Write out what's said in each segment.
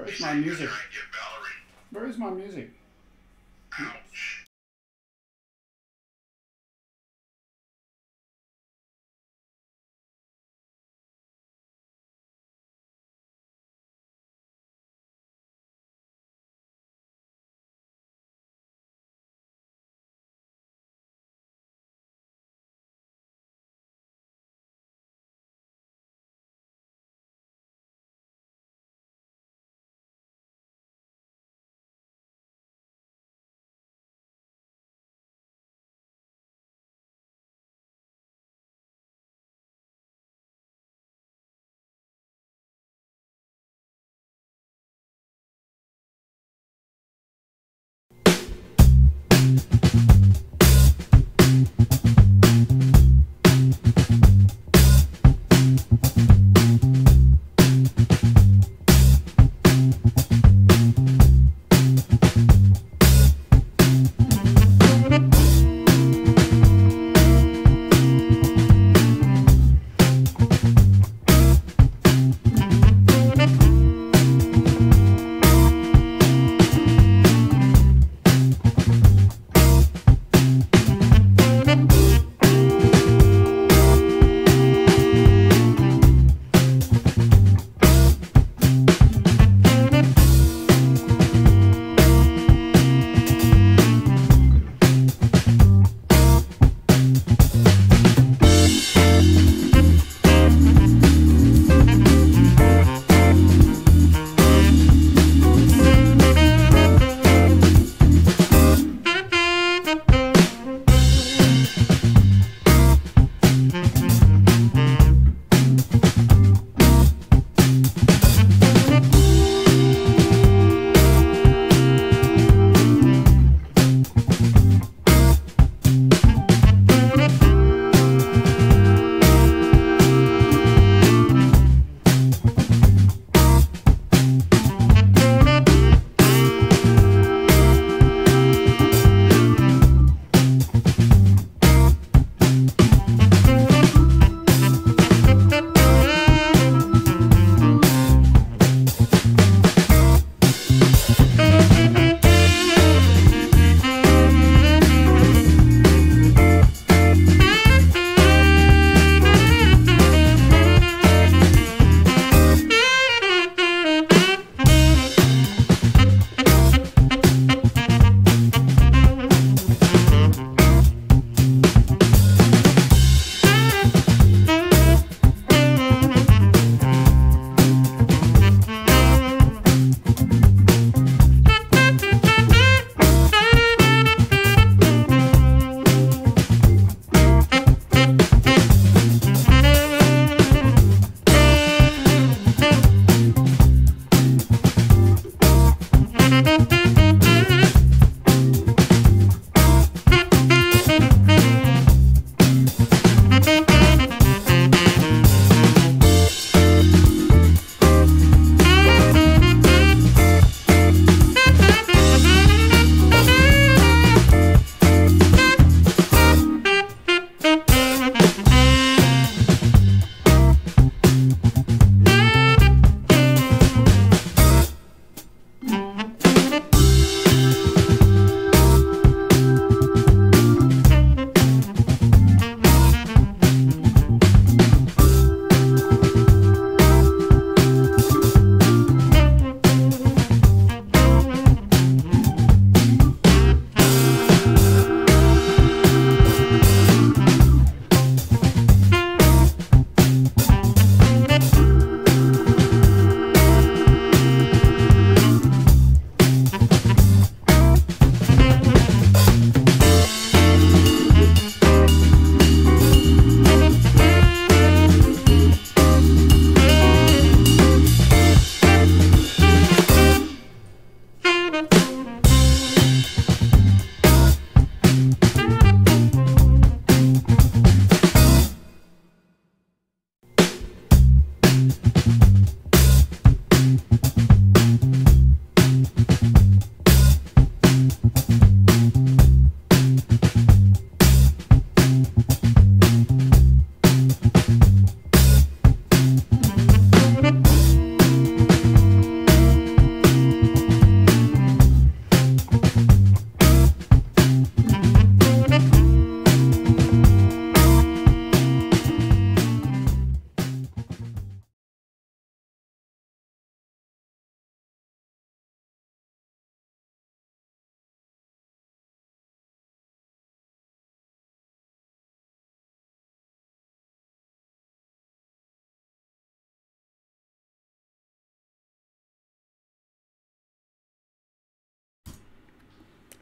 Where He is said my he's gonna music? try and get Valerie Where is my music? out.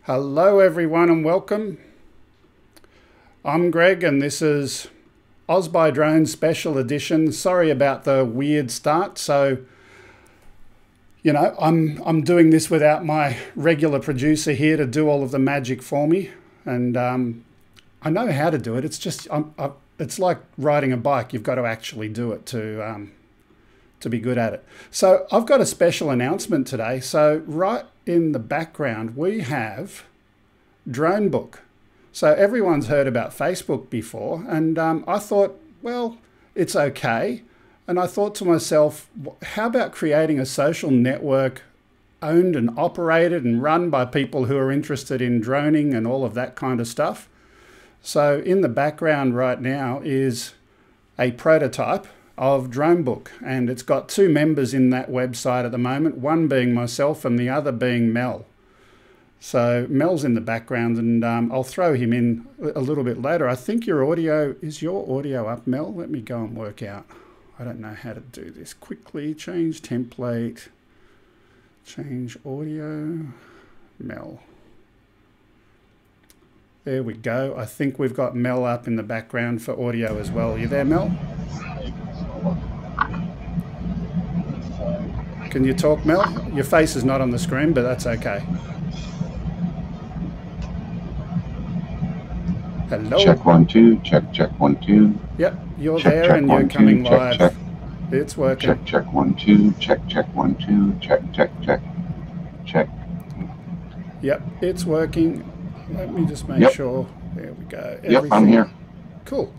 Hello everyone and welcome. I'm Greg and this is Oz by Drone Special Edition. Sorry about the weird start. So, you know, I'm doing this without my regular producer here to do all of the magic for me. And I know how to do it. It's just, it's like riding a bike. You've got to actually do it to be good at it. So I've got a special announcement today. So right in the background, we have DroneBook. So everyone's heard about Facebook before, and I thought, well, it's okay. And I thought to myself, how about creating a social network owned and operated and run by people who are interested in droning and all of that kind of stuff? So in the background right now is a prototype of DroneBook, and it's got two members in that website at the moment, one being myself and the other being Mel. So Mel's in the background, and I'll throw him in a little bit later. I think is your audio up, Mel? Let me go and work out. I don't know how to do this quickly. Change template, change audio, Mel. There we go. I think we've got Mel up in the background for audio as well. Are you there, Mel? Can you talk, Mel? Your face is not on the screen, but that's okay. Hello. Check 1 2. Check 1 2. Yep, you're check, there check, and 1, you're coming 2, live. check. It's working. Check 1 2. Check 1 2. Check. Yep, it's working. Let me just make sure. There we go. Yep, I'm here. Cool.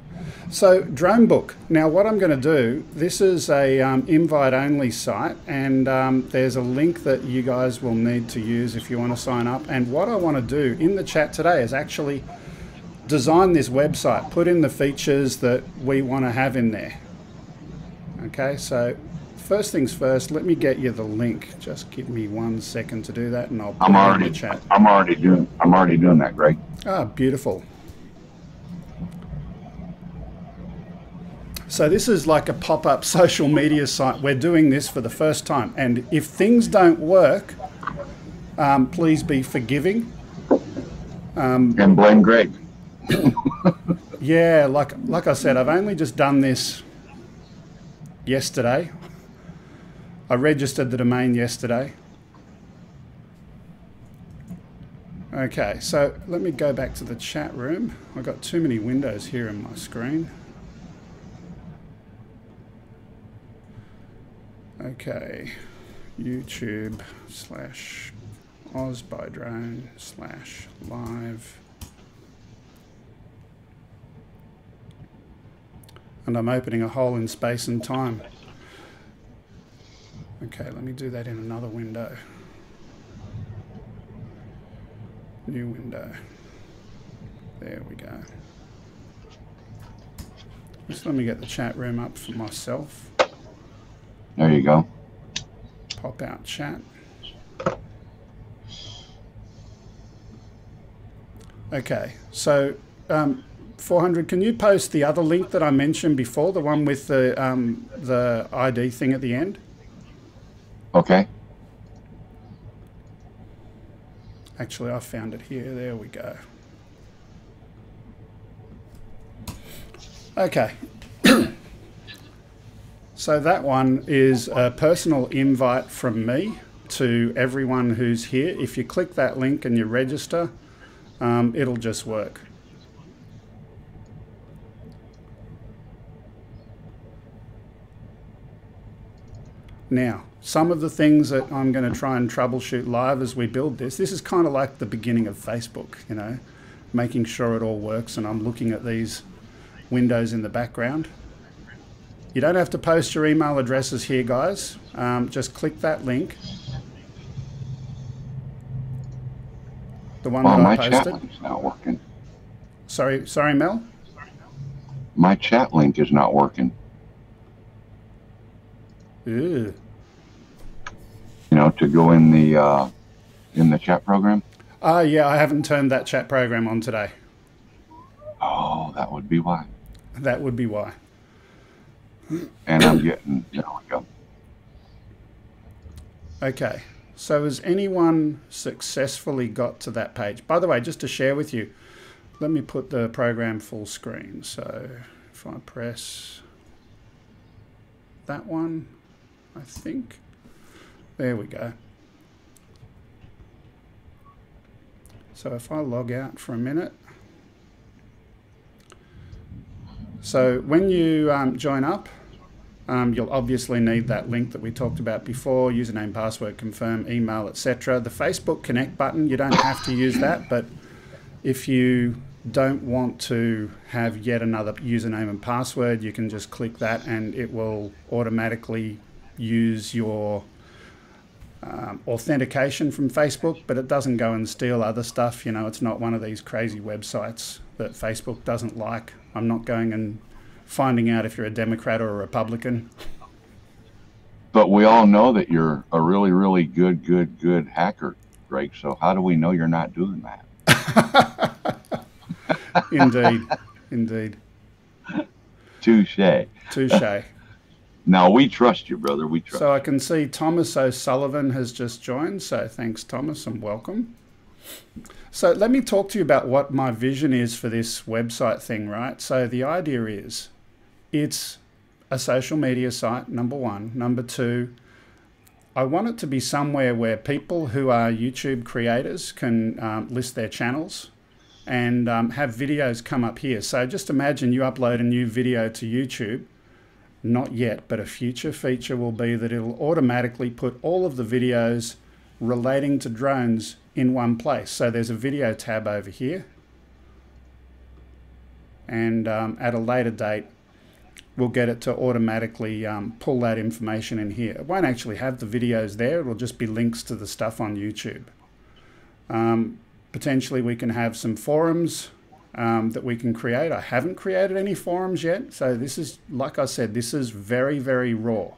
So DroneBook. Now what I'm going to do, this is a invite-only site, and there's a link that you guys will need to use if you want to sign up. And what I want to do in the chat today is actually design this website, put in the features that we want to have in there. Okay, so first things first, let me get you the link. Just give me 1 second to do that, and I'll put it in the chat. I'm already doing that, Greg. Ah, beautiful. So this is like a pop-up social media site. We're doing this for the first time, and if things don't work, please be forgiving. And blame Greg. Yeah, like I said, I've only just done this yesterday. I registered the domain yesterday. Okay, so let me go back to the chat room. I've got too many windows here in my screen. Okay, YouTube / Oz by Drone / live. And I'm opening a hole in space and time. Okay, let me do that in another window. New window. There we go. Just let me get the chat room up for myself. There you go. Pop out chat. Okay, so 400, can you post the other link that I mentioned before, the one with the ID thing at the end? Okay. Actually, I found it here. There we go. Okay. So that one is a personal invite from me to everyone who's here. If you click that link and you register, it'll just work. Now, some of the things that I'm going to try and troubleshoot live as we build this is kind of like the beginning of Facebook, you know, making sure it all works, and I'm looking at these windows in the background. You don't have to post your email addresses here, guys. Just click that link. The one that I posted. My chat link's not working. Sorry, Mel? My chat link is not working. Ew. You know, to go in the chat program. Yeah, I haven't turned that chat program on today. Oh, that would be why. That would be why. And I'm getting, there we go. Okay, So has anyone successfully got to that page? By the way, just to share with you, let me put the program full screen. So if I press that one, I think, there we go. So if I log out for a minute, so when you join up, you'll obviously need that link that we talked about before, username, password, confirm, email, etc. The Facebook Connect button, you don't have to use that, but if you don't want to have yet another username and password, you can just click that and it will automatically use your authentication from Facebook, but it doesn't go and steal other stuff. You know, it's not one of these crazy websites that Facebook doesn't like. I'm not going and finding out if you're a Democrat or a Republican. But we all know that you're a really, really good hacker, Greg. So how do we know you're not doing that? Indeed, indeed. Touche. Touche. Now we trust you, brother. We trust. So I can see Thomas O'Sullivan has just joined. So thanks, Thomas, and welcome. So let me talk to you about what my vision is for this website thing, right? So the idea is it's a social media site, number one. Number two, I want it to be somewhere where people who are YouTube creators can list their channels and have videos come up here. So just imagine you upload a new video to YouTube. Not yet, but a future feature will be that it'll automatically put all of the videos relating to drones in one place. So there's a video tab over here. And at a later date, we'll get it to automatically pull that information in here. It won't actually have the videos there. It'll just be links to the stuff on YouTube. Potentially we can have some forums that we can create. I haven't created any forums yet. So this is, like I said, this is very, very raw.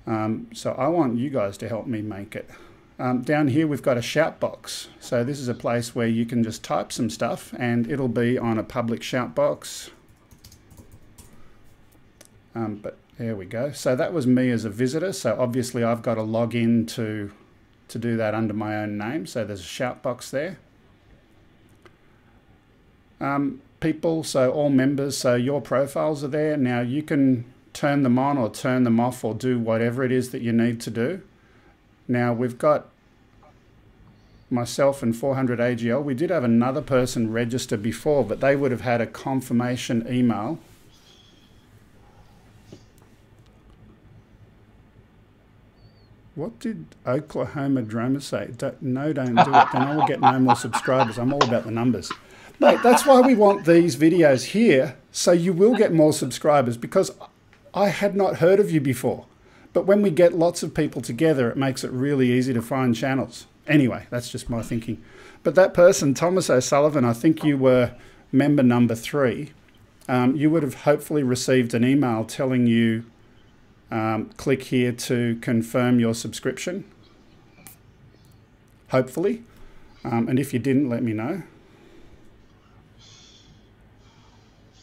So I want you guys to help me make it. Down here we've got a shout box. So this is a place where you can just type some stuff and it'll be on a public shout box. But there we go. So that was me as a visitor. So obviously I've got to log in to do that under my own name. So there's a shout box there. People, so all members, so your profiles are there. Now you can turn them on or turn them off or do whatever it is that you need to do. Now we've got myself and 400 AGL. We did have another person register before, but they would have had a confirmation email. What did Oklahoma Droma say? No, don't do it. Then I will get no more subscribers. I'm all about the numbers. Mate, that's why we want these videos here, so you will get more subscribers, because I had not heard of you before. But when we get lots of people together, it makes it really easy to find channels. Anyway, that's just my thinking. But that person, Thomas O'Sullivan, I think you were member number 3. You would have hopefully received an email telling you, click here to confirm your subscription. Hopefully. And if you didn't, let me know.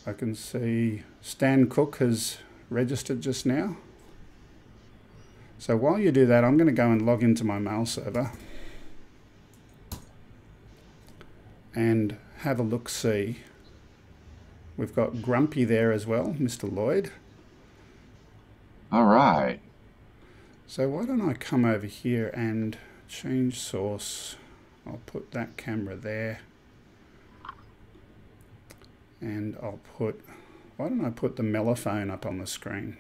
I can see Stan Cook has registered just now. So while you do that, I'm going to go and log into my mail server and have a look-see. We've got Grumpy there as well, Mr. Lloyd. All right. So why don't I come over here and change source. I'll put that camera there. And I'll put, why don't I put the mellophone up on the screen?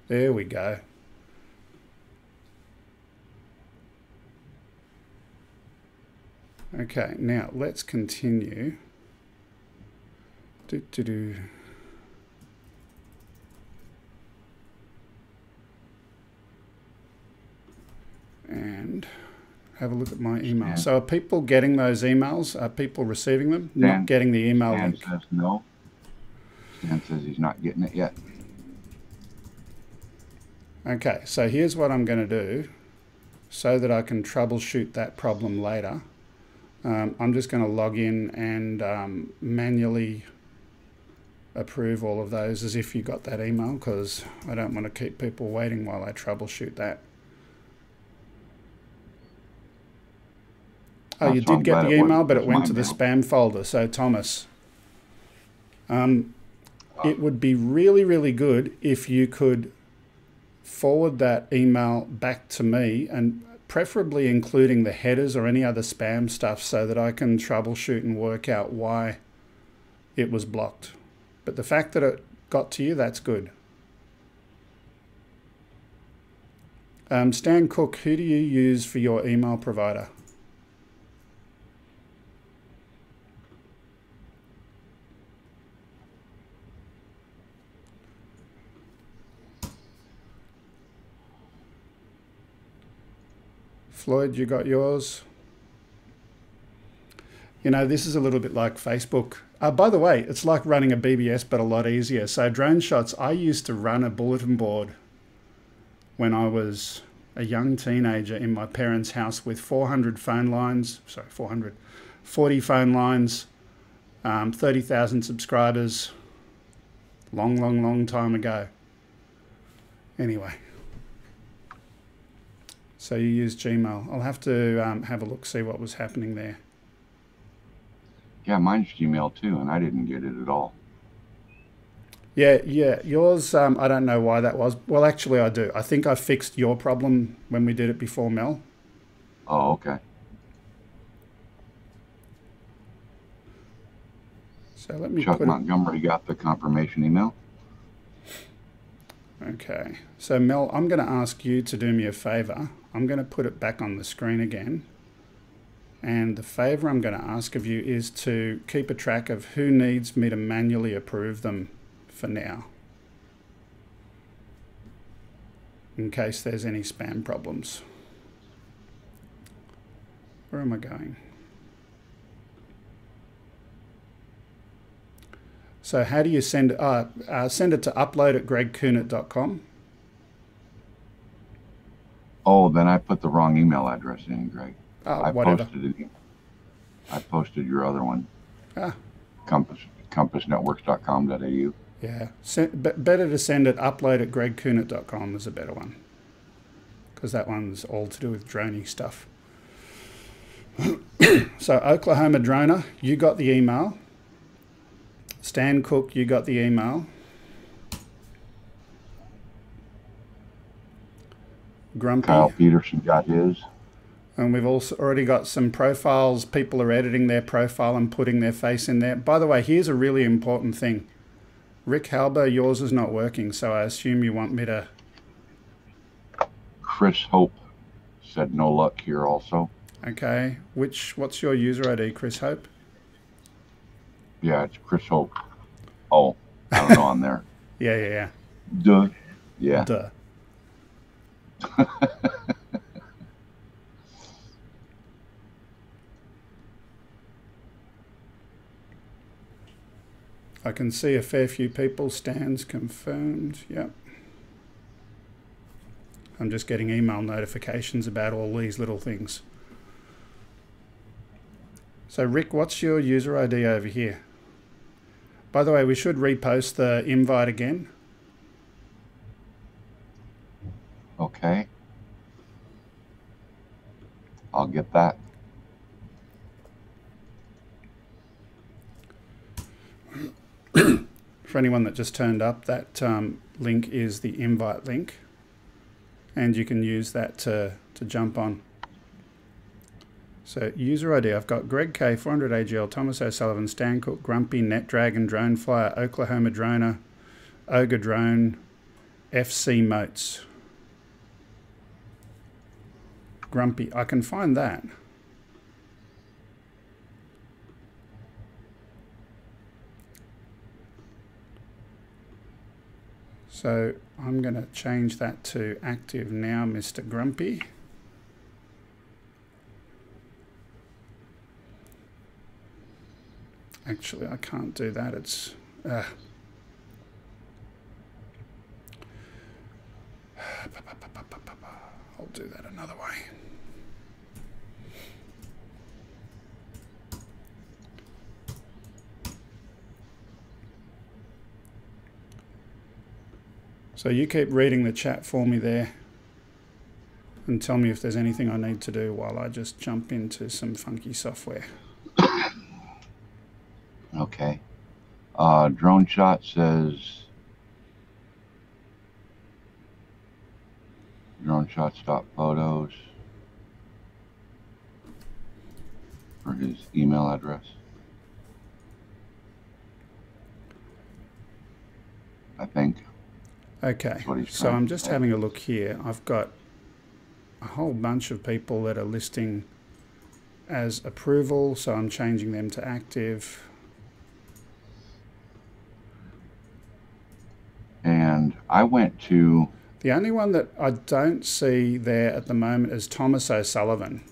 There we go. Okay, now let's continue. And have a look at my email. So are people getting those emails? Are people receiving them? Not getting the email link. Stan says no. Stan says he's not getting it yet. Okay, so here's what I'm going to do so that I can troubleshoot that problem later. I'm just going to log in and manually approve all of those as if you got that email, because I don't want to keep people waiting while I troubleshoot that. Oh, you did get the email, but it went to the spam folder. So, Thomas, it would be really, really good if you could forward that email back to me, and preferably including the headers or any other spam stuff, so that I can troubleshoot and work out why it was blocked. But the fact that it got to you, that's good. Stan Cook, who do you use for your email provider? Floyd, you got yours? You know, this is a little bit like Facebook. By the way, it's like running a BBS, but a lot easier. So Drone Shots, I used to run a bulletin board when I was a young teenager in my parents' house with 400 phone lines, sorry, 40 phone lines, 30,000 subscribers, long time ago. Anyway. So you use Gmail. I'll have to have a look, see what was happening there. Yeah, mine's Gmail too, and I didn't get it at all. Yeah, yours, I don't know why that was. Well, actually I do. I think I fixed your problem when we did it before, Mel. Oh, okay. So let me Chuck Montgomery got the confirmation email. Okay, so Mel, I'm going to ask you to do me a favor. I'm going to put it back on the screen again. And the favor I'm going to ask of you is to keep a track of who needs me to manually approve them for now, in case there's any spam problems. Where am I going? So how do you send it? Send it to upload@gregkunert.com. Oh, then I put the wrong email address in, Greg. Whatever. I posted your other one. Ah. Compassnetworks.com.au. Yeah. Better to send it upload@gregkunert.com is a better one, because that one's all to do with droney stuff. So Oklahoma Droner, you got the email. Stan Cook, you got the email. Grumpy. Kyle Peterson got his. And we've also already got some profiles. People are editing their profile and putting their face in there. By the way, here's a really important thing. Rick Halber, yours is not working, so I assume you want me to... Chris Hope said no luck here also. Okay. What's your user ID, Chris Hope? Yeah, it's Chris Hope. Oh, I don't know on there. Yeah. Duh. Yeah. Duh. I can see a fair few people. Stan's confirmed. Yep. I'm just getting email notifications about all these little things. So Rick, what's your user ID over here? By the way, we should repost the invite again. Okay. I'll get that. For anyone that just turned up, that link is the invite link, and you can use that to jump on. So user ID, I've got Greg K, 400 AGL, Thomas O'Sullivan, Stan Cook, Grumpy, NetDragon, Droneflyer, Oklahoma Droner, Ogre Drone, FC Motes. Grumpy, I can find that. So I'm going to change that to active now, Mr. Grumpy. Actually, I can't do that. It's... I'll do that another way. So you keep reading the chat for me there and tell me if there's anything I need to do while I just jump into some funky software. Okay. Drone Shot says, Drone Shot stop photos for his email address. I think. Okay, so I'm just having a look here. I've got a whole bunch of people that are listing as approval, so I'm changing them to active. And I went to... The only one that I don't see there at the moment is Thomas O'Sullivan.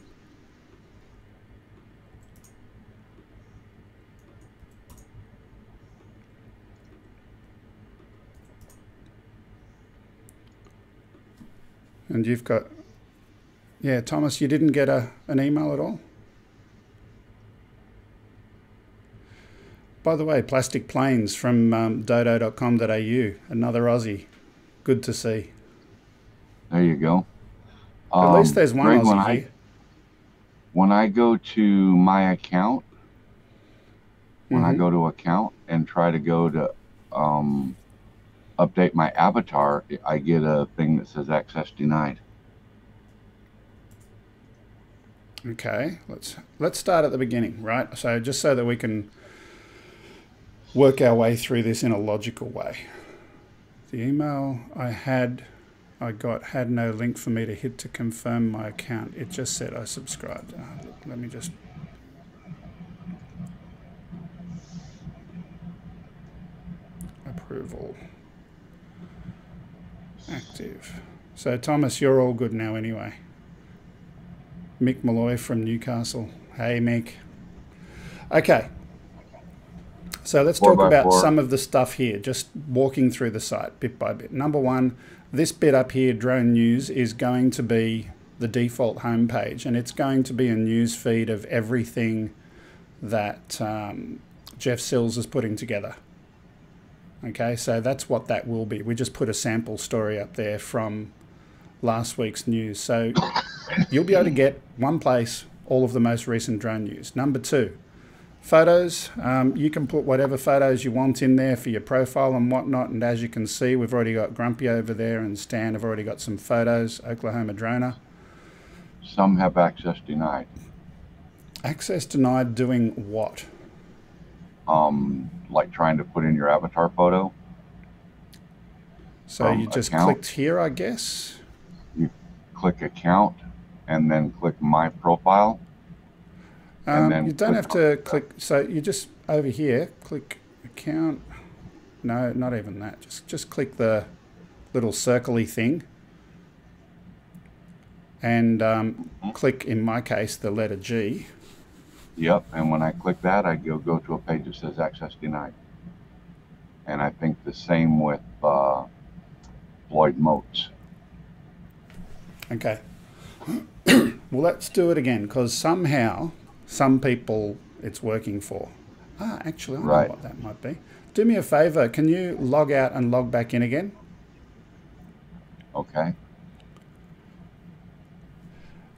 And you've got, yeah, Thomas, you didn't get an email at all? By the way, Plastic Planes from dodo.com.au, another Aussie. Good to see. There you go. At least there's one Greg, Aussie here. When I go to my account, when I go to account and try to go to update my avatar, I get a thing that says access denied. Okay, let's start at the beginning, right? So just so that we can work our way through this in a logical way. The email I got had no link for me to hit to confirm my account. It just said I subscribed. Let me just... Approval. Active. So Thomas, you're all good now anyway. Mick Malloy from Newcastle. Hey Mick. Okay. So let's talk about some of the stuff here, just walking through the site bit by bit. Number one, this bit up here, Drone News, is going to be the default homepage, and it's going to be a news feed of everything that Jeff Sills is putting together. Okay, so that's what that will be. We just put a sample story up there from last week's news. So you'll be able to get one place all of the most recent drone news. Number two, photos. You can put whatever photos you want in there for your profile and whatnot. And as you can see, we've already got Grumpy over there and Stan have already got some photos, Oklahoma Droner. Some have access denied. Access denied doing what? Like trying to put in your avatar photo. So you just clicked here, I guess? You click account and then click my profile. And then you don't have to click, so you just over here, click account. No, not even that. Just click the little circly thing. And click, in my case, the letter G. Yep, and when I click that, I go to a page that says access denied. And I think the same with Floyd Motes. Okay. Well, let's do it again, because somehow, some people it's working for. Actually, I know what that might be. Do me a favor, can you log out and log back in again? Okay.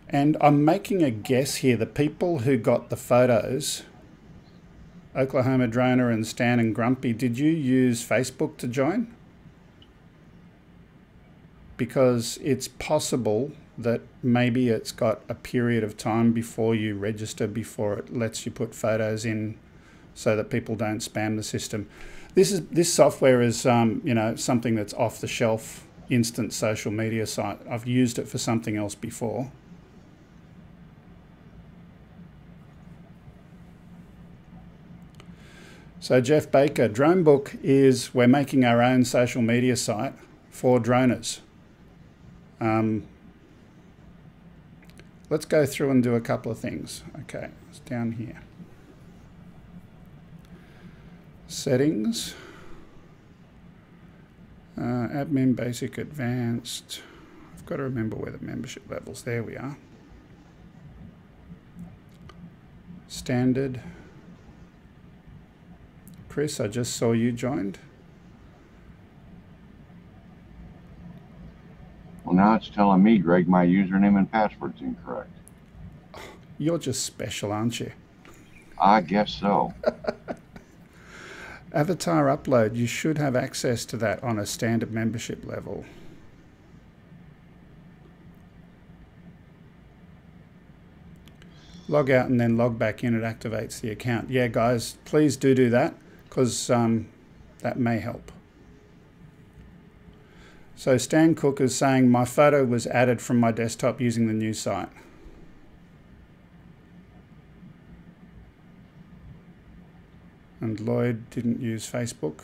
And I'm making a guess here. The people who got the photos, Oklahoma Droner and Stan and Grumpy, did you use Facebook to join? Because it's possible that maybe it's got a period of time before you register, before it lets you put photos in so that people don't spam the system. This software is you know, something that's off the shelf, instant social media site. I've used it for something else before. So Jeff Baker, DroneBook is, we're making our own social media site for droners. Let's go through and do a couple of things. Okay, it's down here. Settings. Admin, basic, advanced. I've got to remember where the membership levels, there we are. Standard. Chris, I just saw you joined. now it's telling me, Greg, my username and password's incorrect. You're just special, aren't you? I guess so. Avatar upload, you should have access to that on a standard membership level. Log out and then log back in, it activates the account. Yeah, guys, please do that, because that may help. So Stan Cook is saying my photo was added from my desktop using the new site. And Lloyd didn't use Facebook.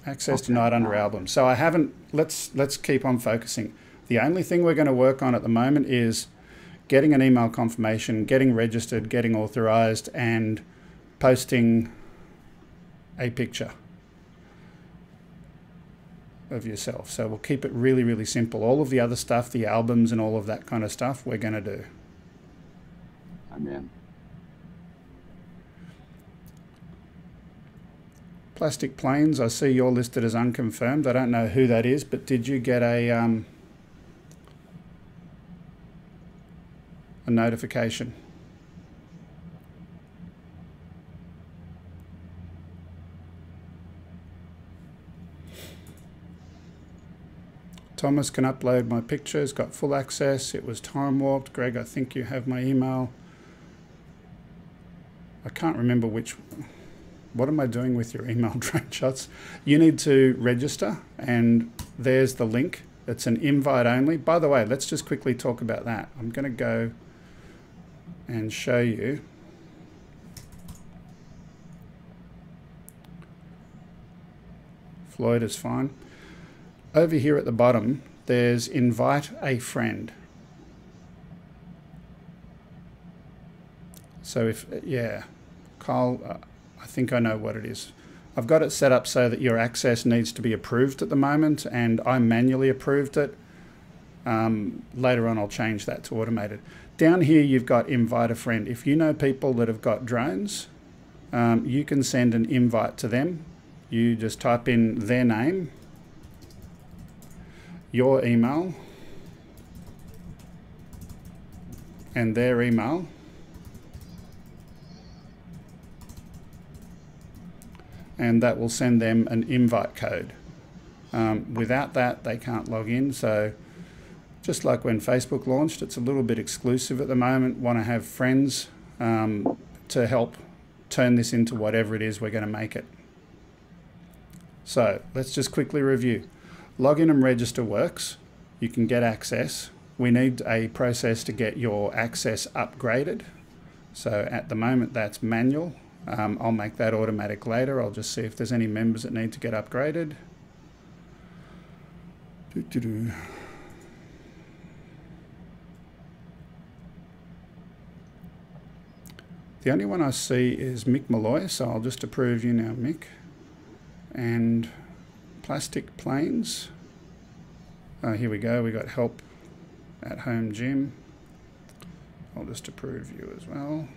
Access denied under album. So I haven't, let's keep on focusing. The only thing we're going to work on at the moment is getting an email confirmation, getting registered, getting authorized, and posting a picture of yourself. So we'll keep it really, really simple. All of the other stuff, the albums and all of that kind of stuff, we're going to do. I'm in. Plastic Planes, I see you're listed as unconfirmed. I don't know who that is, but did you get a notification? Thomas can upload my pictures, got full access. It was time warped. Greg, I think you have my email. I can't remember which. What am I doing with your email, drone shots? You need to register, and there's the link. It's an invite only. By the way, let's just quickly talk about that. I'm going to go and show you. Floyd is fine. Over here at the bottom, there's invite a friend. So if, yeah, Kyle, I think I know what it is. I've got it set up so that your access needs to be approved at the moment, and I manually approved it. Later on, I'll change that to automated. Down here, you've got invite a friend. If you know people that have got drones, you can send an invite to them. You just type in their name, your email, and their email. And that will send them an invite code. Without that, they can't log in. So just like when Facebook launched, it's a little bit exclusive at the moment. Want to have friends to help turn this into whatever it is we're going to make it. So let's just quickly review. Login and register works. You can get access. We need a process to get your access upgraded. So at the moment, that's manual. I'll make that automatic later. I'll just see if there's any members that need to get upgraded. The only one I see is Mick Malloy, so I'll just approve you now, Mick. And Plastic Planes. Oh, here we go. We got help at home gym. I'll just approve you as well.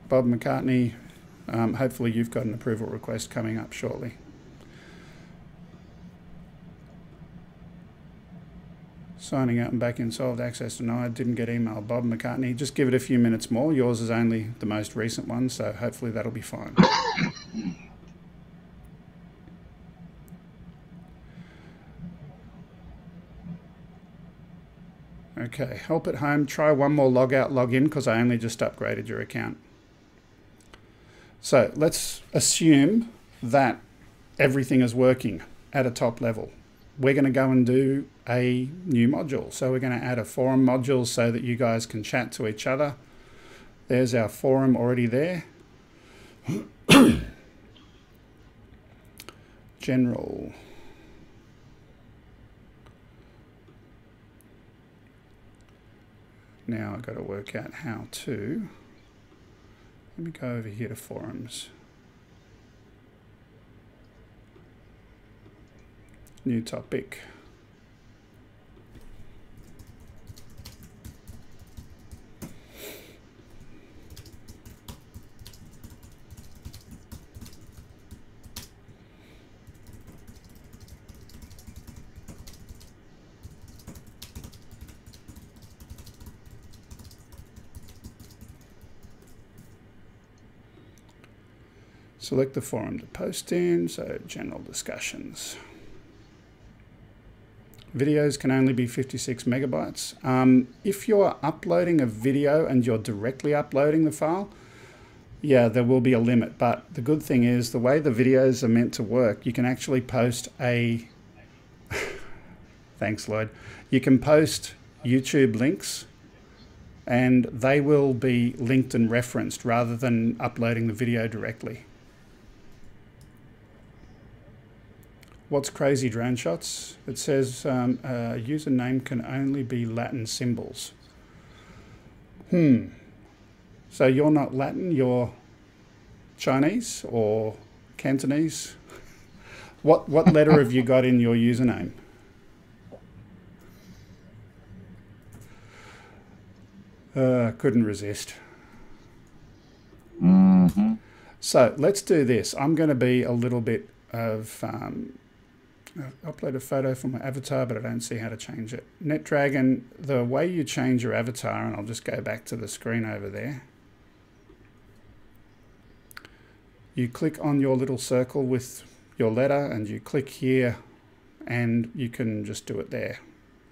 Bob McCartney, hopefully you've got an approval request coming up shortly. Signing out and back in, solved, access denied, didn't get email. Bob McCartney, just give it a few minutes more. Yours is only the most recent one, so hopefully that'll be fine. Okay, help at home, try one more log out, log in, because I only just upgraded your account. So let's assume that everything is working at a top level. We're going to go and do a new module. So we're going to add a forum module so that you guys can chat to each other. There's our forum already there. General. Now I've got to work out how to. Let me go over here to forums. New topic. Select the forum to post in, so general discussions. Videos can only be 56 megabytes. If you're uploading a video and you're directly uploading the file, yeah, there will be a limit. But the good thing is the way the videos are meant to work, you can actually post a... Thanks, Lloyd. You can post YouTube links and they will be linked and referenced rather than uploading the video directly. What's crazy, drone shots? It says username can only be Latin symbols. So you're not Latin, you're Chinese or Cantonese? What letter have you got in your username? Couldn't resist. So let's do this. I'm going to be a little bit of... upload a photo from my avatar, but I don't see how to change it. NetDragon, the way you change your avatar, and I'll just go back to the screen over there. You click on your little circle with your letter and you click here and you can just do it there.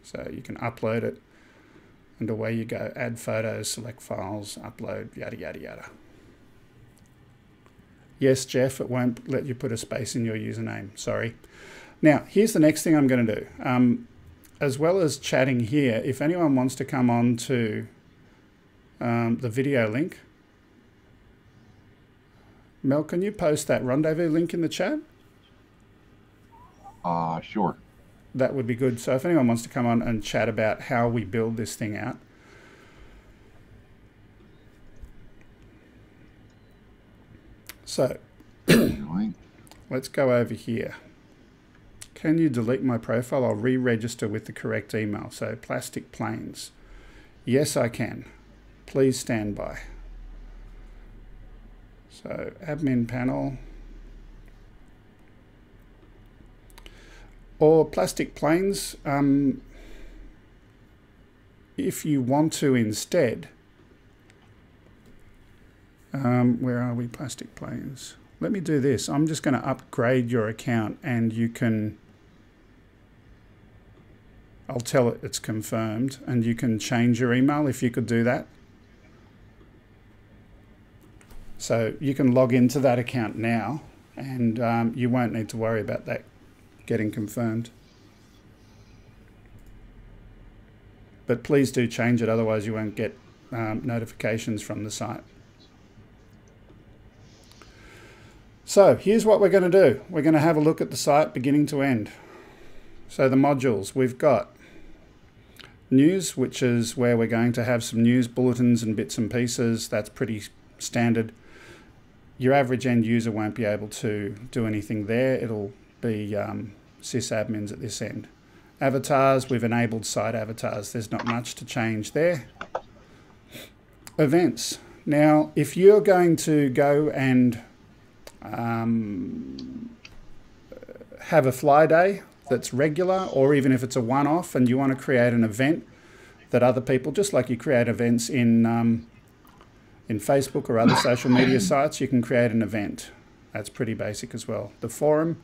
So you can upload it and away you go. Add photos, select files, upload, yada, yada, yada. Yes, Jeff, it won't let you put a space in your username. Sorry. Now, here's the next thing I'm going to do. As well as chatting here, if anyone wants to come on to the video link, Mel, can you post that rendezvous link in the chat? Sure. That would be good. So if anyone wants to come on and chat about how we build this thing out. So let's go over here. Can you delete my profile? I'll re-register with the correct email. So plastic planes. Yes, I can. Please stand by. So admin panel. Or plastic planes. If you want to instead. Where are we? Plastic planes. Let me do this. I'm just going to upgrade your account and you can... I'll tell it it's confirmed and you can change your email if you could do that. So you can log into that account now and you won't need to worry about that getting confirmed. But please do change it, otherwise you won't get notifications from the site. So here's what we're going to do. We're going to have a look at the site beginning to end. So the modules, we've got news, which is where we're going to have some news bulletins and bits and pieces. That's pretty standard. Your average end user won't be able to do anything there. It'll be sysadmins at this end. Avatars, we've enabled site avatars. There's not much to change there. Events. Now, if you're going to go and have a fly day that's regular, or even if it's a one-off and you want to create an event that other people, just like you create events in Facebook or other social media sites, you can create an event. That's pretty basic as well. The forum,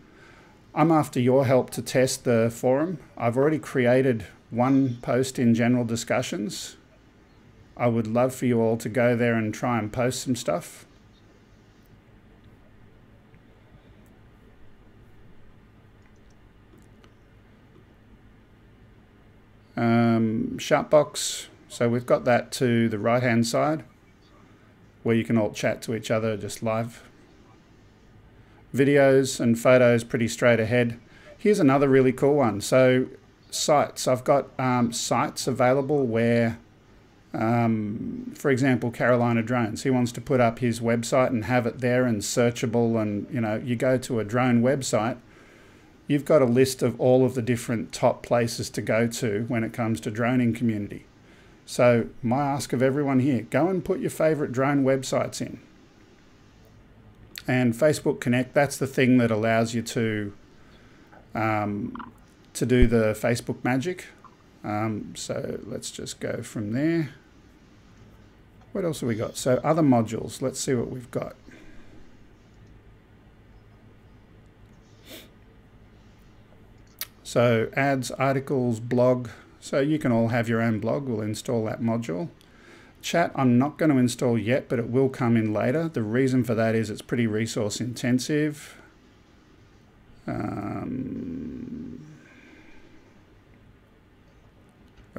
I'm after your help to test the forum. I've already created one post in general discussions. I would love for you all to go there and try and post some stuff. Shoutbox, so we've got that to the right hand side where you can all chat to each other just live. Videos and photos pretty straight ahead. Here's another really cool one. So sites, I've got sites available where for example Carolina Drones, he wants to put up his website and have it there and searchable, and you know, you go to a drone website, you've got a list of all of the different top places to go to when it comes to droning community. So my ask of everyone here, go and put your favorite drone websites in. And Facebook Connect, that's the thing that allows you to do the Facebook magic. So let's just go from there. What else have we got? So other modules, let's see what we've got. So ads, articles, blog. So you can all have your own blog. We'll install that module. Chat, I'm not going to install yet, but it will come in later. The reason for that is it's pretty resource intensive. What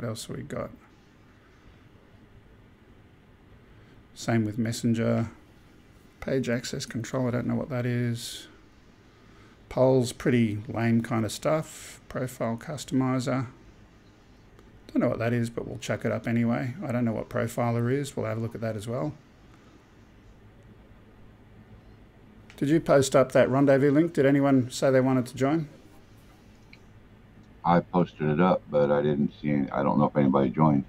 else have we got? Same with Messenger. Page access control, I don't know what that is. Polls, pretty lame kind of stuff. Profile customizer. Don't know what that is, but we'll chuck it up anyway. I don't know what Profiler is. We'll have a look at that as well. Did you post up that rendezvous link? Did anyone say they wanted to join? I posted it up, but I didn't see any. I don't know if anybody joined.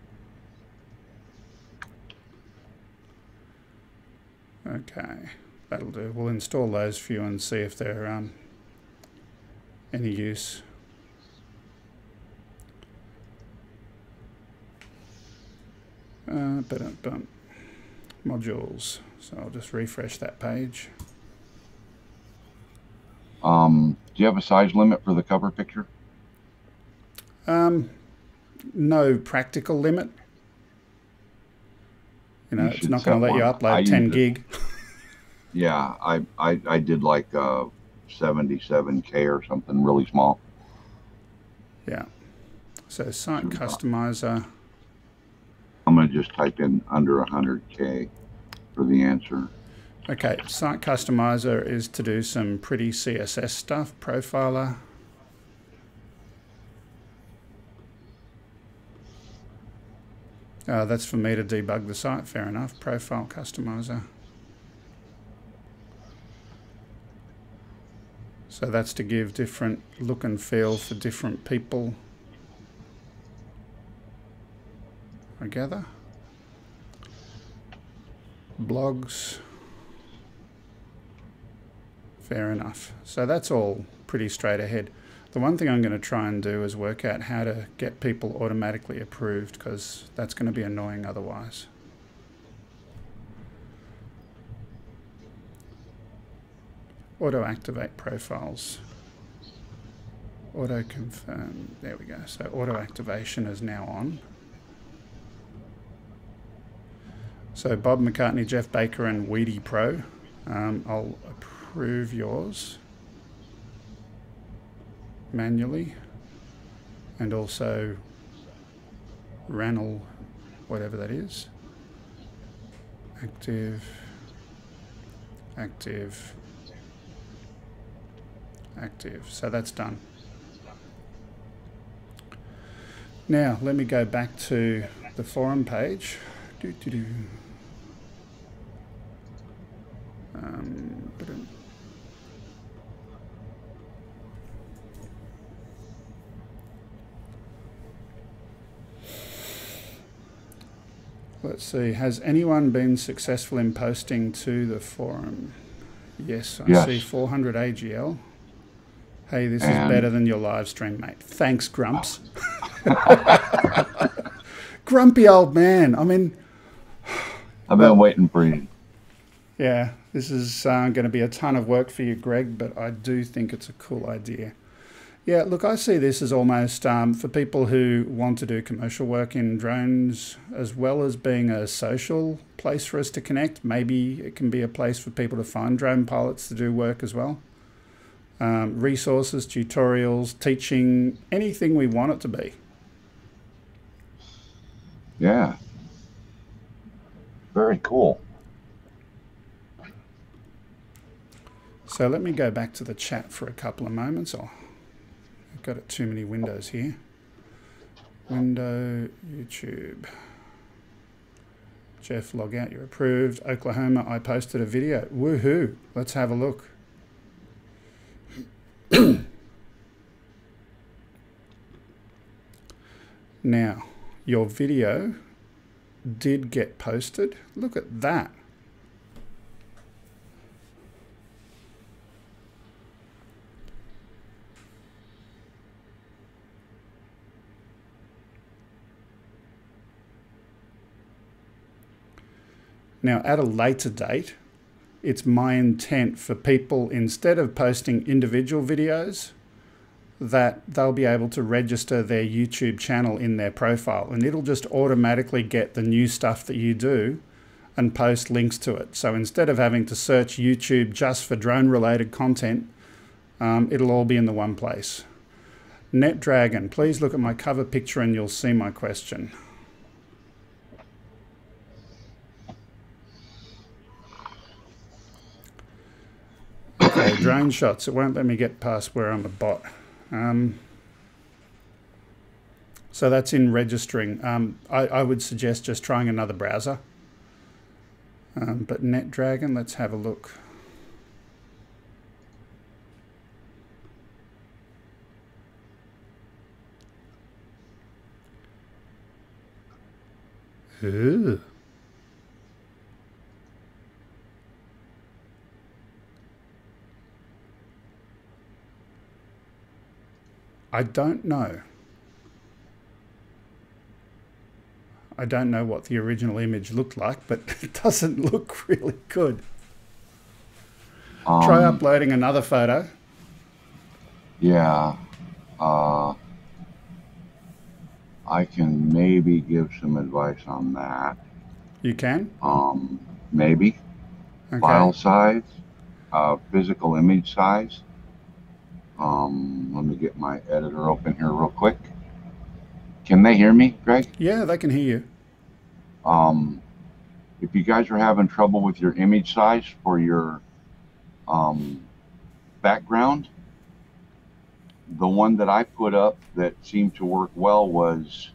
Okay, that'll do. We'll install those for you and see if they're any use. Modules. So I'll just refresh that page. Do you have a size limit for the cover picture? No practical limit. You know, You it's should not going to set let you one. upload 10 gig. Yeah, I did like 77K or something really small. Yeah. So site customizer. I'm going to just type in under 100K for the answer. Okay, site customizer is to do some pretty CSS stuff. Profiler. That's for me to debug the site, fair enough. Profile customizer. So that's to give different look and feel for different people, I gather. Blogs. Fair enough. So that's all pretty straight ahead. The one thing I'm going to try and do is work out how to get people automatically approved, because that's going to be annoying otherwise. Auto activate profiles. Auto confirm. There we go. So auto activation is now on. So Bob McCartney, Jeff Baker, and Weedy Pro. I'll approve yours manually, and also Ranel, whatever that is. Active, active, active. So that's done. Now let me go back to the forum page. Let's see, has anyone been successful in posting to the forum? Yes, I see 400 AGL. Hey, this is better than your live stream, mate. Thanks, Grumps. Grumpy old man. I mean, I've been waiting for you. Yeah, this is going to be a ton of work for you, Greg, but I do think it's a cool idea. Yeah, look, I see this as almost for people who want to do commercial work in drones, as well as being a social place for us to connect. Maybe it can be a place for people to find drone pilots to do work as well. Resources, tutorials, teaching, anything we want it to be. Yeah. Very cool. So let me go back to the chat for a couple of moments. I've got too many windows here. Window, YouTube. Jeff, log out, you're approved. Oklahoma, I posted a video. Woohoo, let's have a look. Now, your video did get posted. Look at that. Now, at a later date, it's my intent for people, instead of posting individual videos, that they'll be able to register their YouTube channel in their profile, and it'll just automatically get the new stuff that you do and post links to it. So instead of having to search YouTube just for drone related content, it'll all be in the one place. NetDragon, please look at my cover picture and you'll see my question. Okay, drone shots. It won't let me get past where I'm a bot. So that's in registering. I would suggest just trying another browser. But NetDragon, let's have a look. Ooh. I don't know. I don't know what the original image looked like, but it doesn't look really good. Try uploading another photo. Yeah. I can maybe give some advice on that. You can? Maybe. Okay. File size, physical image size. Let me get my editor open here real quick. Can they hear me, Greg? Yeah, they can hear you. If you guys are having trouble with your image size for your background, the one that I put up that seemed to work well was,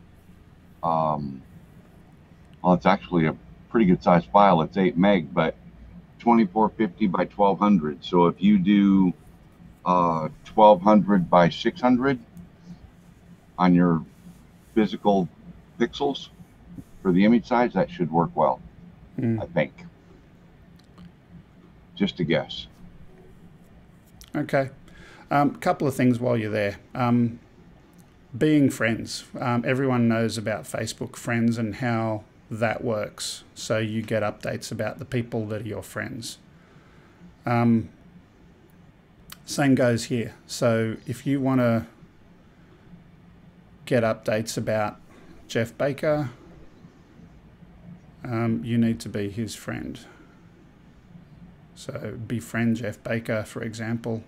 well, it's actually a pretty good size file. It's 8 meg, but 2450 by 1200. So if you do 1200 by 600 on your physical pixels for the image size, that should work well. I think. Just a guess. Okay. Couple of things while you're there. Being friends. Everyone knows about Facebook friends and how that works. So you get updates about the people that are your friends. Same goes here. So if you want to get updates about Jeff Baker, you need to be his friend. So befriend Jeff Baker, for example.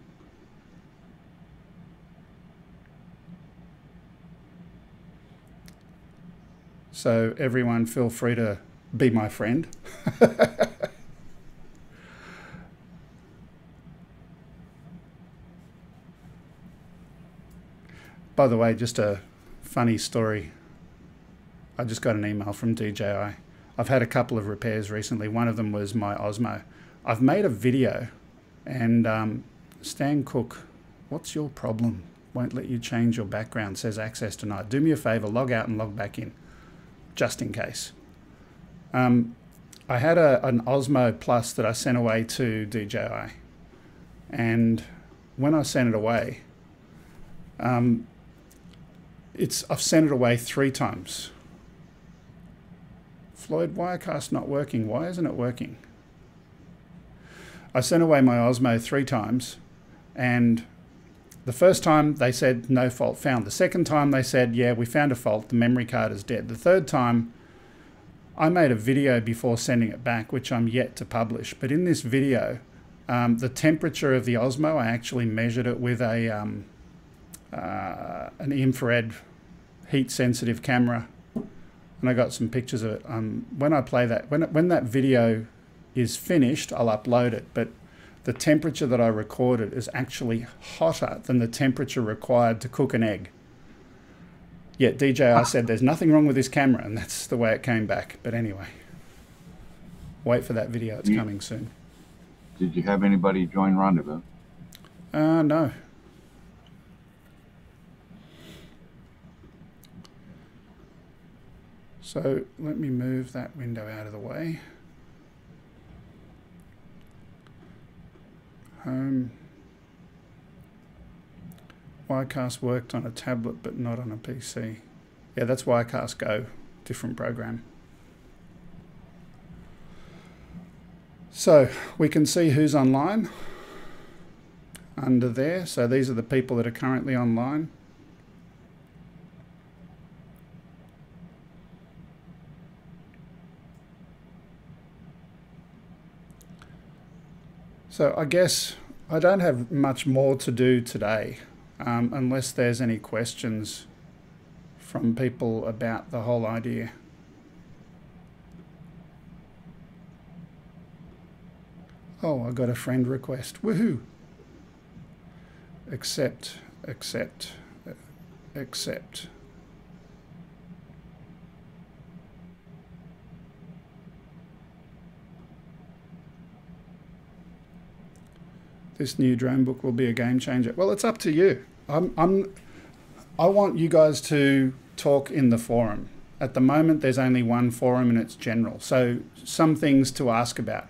So everyone feel free to be my friend. By the way, just a funny story. I just got an email from DJI. I've had a couple of repairs recently. One of them was my Osmo. I've made a video and Stan Cook, what's your problem? Won't let you change your background, says access denied. Do me a favor, log out and log back in, just in case. I had an Osmo Plus that I sent away to DJI. And when I sent it away, I've sent it away 3 times. Floyd, Wirecast not working. Why isn't it working? I sent away my Osmo 3 times, and the first time they said no fault found. The second time they said, yeah, we found a fault, the memory card is dead. The third time, I made a video before sending it back, which I'm yet to publish. But in this video, the temperature of the Osmo, I actually measured it with an infrared heat-sensitive camera, and I got some pictures of it. When I play that, when that video is finished, I'll upload it. But the temperature that I recorded is actually hotter than the temperature required to cook an egg. Yet DJI said there's nothing wrong with this camera, and that's the way it came back. But anyway, wait for that video. It's coming soon. Did you have anybody join Rendezvous? No. So let me move that window out of the way. Home. Wirecast worked on a tablet but not on a PC. Yeah, that's Wirecast Go, different program. So we can see who's online. under there. So these are the people that are currently online. So I guess I don't have much more to do today, unless there's any questions from people about the whole idea. Oh, I got a friend request. Woohoo! Accept, accept, accept. This new drone book will be a game changer. Well, it's up to you. I want you guys to talk in the forum. At the moment, there's only one forum and it's general. So some things to ask about.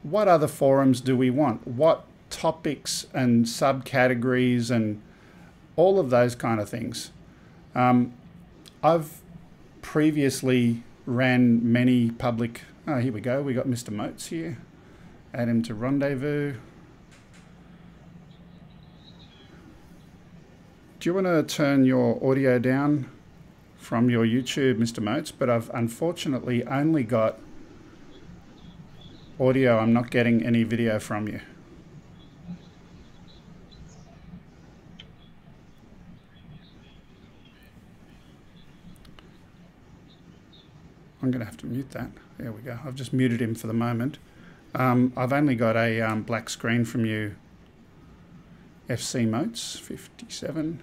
What other forums do we want? What topics and subcategories and all of those kind of things. I've previously ran many public... Oh, here we go. We got Mr. Motes here. Add him to Rendezvous. Do you want to turn your audio down from your YouTube, Mr. Motes? But I've unfortunately only got audio. I'm not getting any video from you. I'm going to have to mute that. There we go. I've just muted him for the moment. I've only got a black screen from you, FC Motes 57.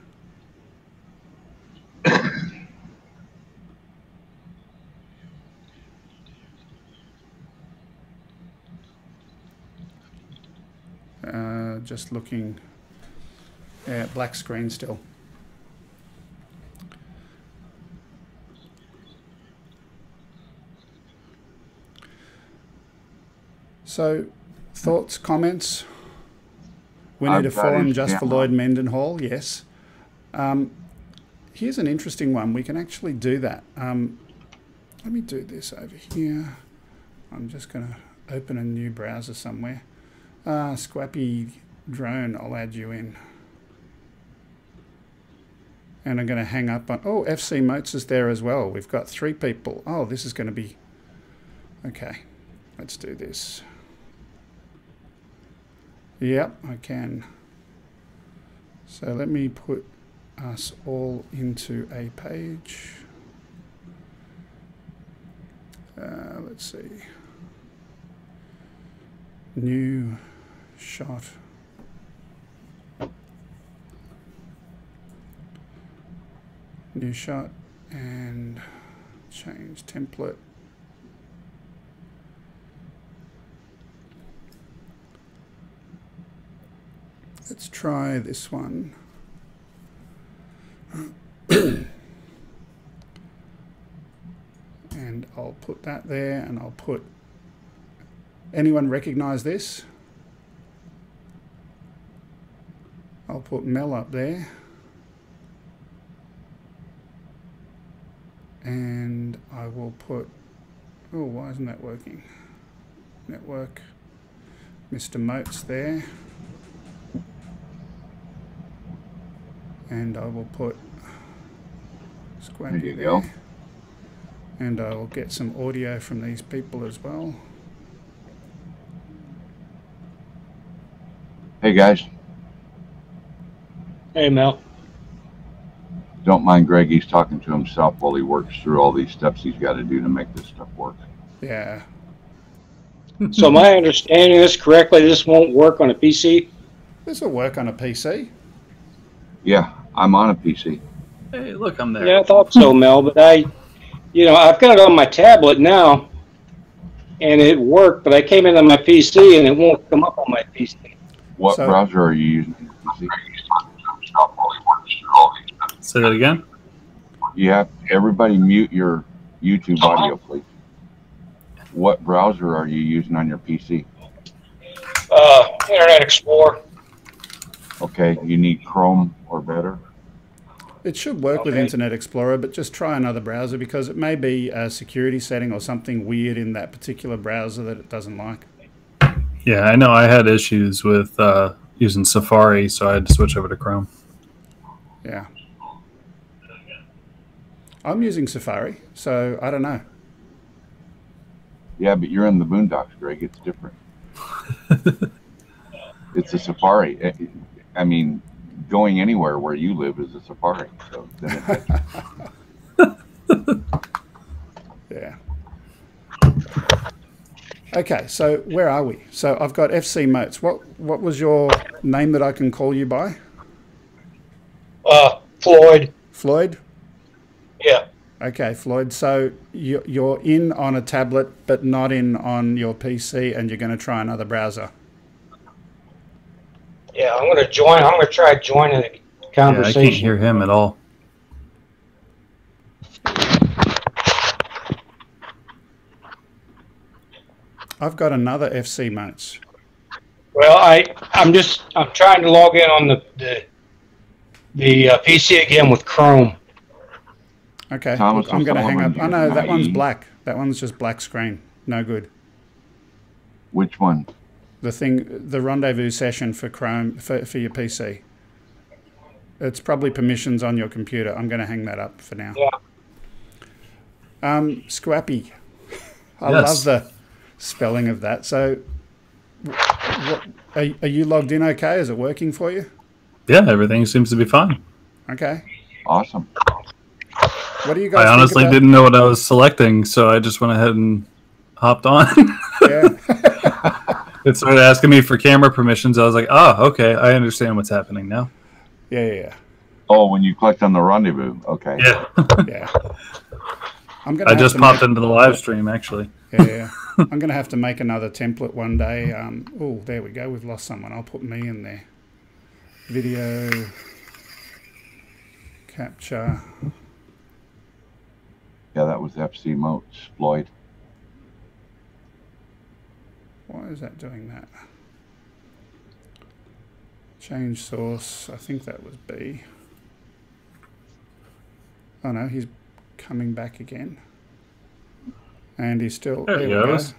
Just looking at black screen still. So, thoughts, comments? We need a forum just for Lloyd Mendenhall, yes. Here's an interesting one. We can actually do that. Let me do this over here. I'm just going to open a new browser somewhere. Squappy Drone, I'll add you in. And I'm going to hang up on... Oh, FC Motes is there as well. We've got 3 people. Oh, this is going to be... Okay, let's do this. Yep, I can. So let me put us all into a page. Let's see. New shot. New shot and change template. Let's try this one. And I'll put that there, and I'll put... Anyone recognize this? I'll put Mel up there. And I will put... Oh, why isn't that working? Network. Mr. Motes there. And I will put Squampy there. You there. go. And I will get some audio from these people as well. Hey guys, Hey, Mel. don't mind Greg. He's talking to himself while he works through all these steps he's got to do to make this stuff work. Yeah. So my understanding is correctly, this won't work on a PC? This will work on a PC. Yeah, I'm on a PC. Hey, look, I'm there. Yeah, I thought so, Mel, but I've got it on my tablet now, and it worked, but I came in on my PC, and it won't come up on my PC. What So- browser are you using? Say that again. You have everybody mute your YouTube audio, please. What browser are you using on your PC? Internet Explorer. Okay, you need Chrome or better. It should work with Okay. Internet Explorer, but just try another browser because it may be a security setting or something weird in that particular browser that it doesn't like. Yeah, I know I had issues with using Safari, so I had to switch over to Chrome. Yeah. I'm using Safari, so I don't know. Yeah, but you're in the boondocks, Greg. It's different. It's a Safari. I mean, going anywhere where you live is a Safari. So then Yeah. Okay, so where are we? So I've got FC Motes. What was your name that I can call you by? Floyd. Floyd? Yeah. Okay, Floyd. So you're in on a tablet, but not in on your PC, and you're going to try another browser. Yeah, I'm going to join. I'm going to try joining the Yeah, I conversation. can't hear him at all. I've got another FC Motes. Well, I'm trying to log in on the PC again with Chrome. Okay, Thomas look, I'm going to hang up. O'Sullivan, Oh no, that one's IE. black. That one's just black screen. No good. Which one? The rendezvous session for Chrome for your PC. It's probably permissions on your computer. I'm going to hang that up for now. Yeah. Scrappy. I love Yes. the spelling of that. So, are you logged in okay? Is it working for you? Yeah, everything seems to be fine. Okay. Awesome. What do you guys I honestly think about? didn't know what I was selecting, so I just went ahead and hopped on. Yeah. It started asking me for camera permissions. I was like, oh, okay, I understand what's happening now. Yeah. Oh, when you clicked on the rendezvous. Okay. Yeah. Yeah. I'm gonna. I have just to popped make- into the live stream, actually. Yeah. I'm going to have to make another template one day. Oh, there we go. We've lost someone. I'll put me in there. Video capture. Yeah, that was FC Motes, Floyd. Why is that doing that? Change source. I think that was B. Oh no, he's coming back again. And he's still... There he we go. goes.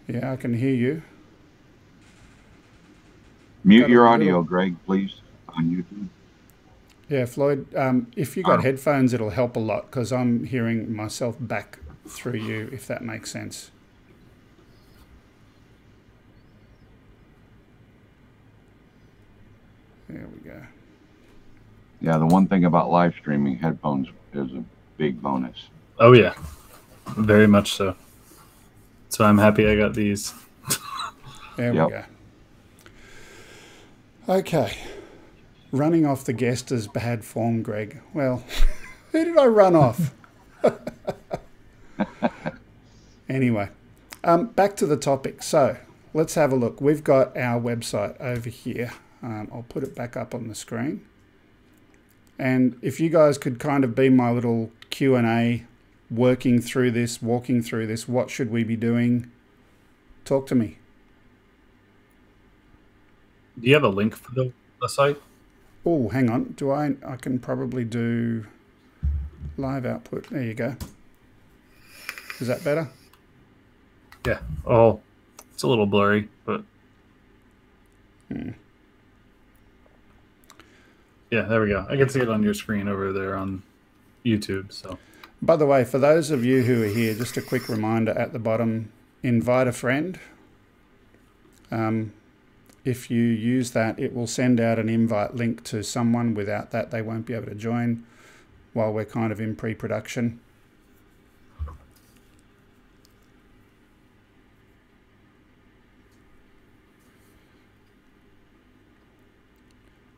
Yeah, I can hear you. Mute Got a your little- audio, Greg, please, on YouTube. Yeah, Floyd, if you got headphones, it'll help a lot because I'm hearing myself back through you, if that makes sense. There we go. Yeah, the one thing about live streaming, headphones is a big bonus. Oh, yeah. Very much so. So I'm happy I got these. There Yep. we go. Okay. Running off the guest is bad form, Greg. Well, who did I run off? Anyway, back to the topic. So let's have a look. We've got our website over here. I'll put it back up on the screen. And if you guys could kind of be my little Q&A, working through this, walking through this, what should we be doing? Talk to me. Do you have a link for the site? Oh, hang on. I can probably do live output. There you go. Is that better? Yeah. Oh, it's a little blurry, but... Yeah, there we go. I can see it on your screen over there on YouTube. So, By the way, for those of you who are here, just a quick reminder at the bottom, invite a friend. If you use that, it will send out an invite link to someone. Without that, they won't be able to join while we're kind of in pre-production.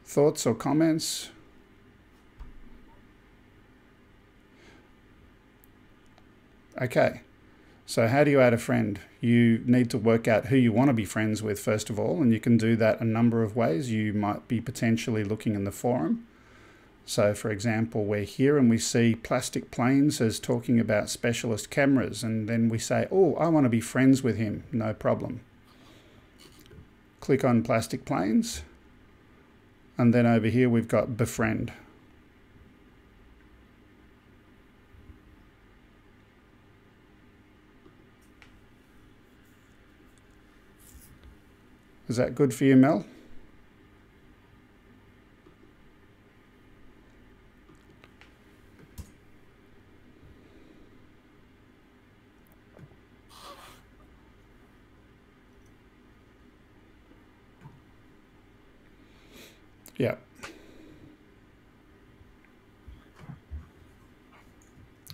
Thoughts or comments? Okay, so how do you add a friend? You need to work out who you want to be friends with first of all, and you can do that a number of ways. You might be potentially looking in the forum. So for example, we're here and we see Plastic Planes as talking about specialist cameras, and then we say, oh, I want to be friends with him, no problem. Click on Plastic Planes. And then over here, we've got befriend. Is that good for you, Mel? Yeah.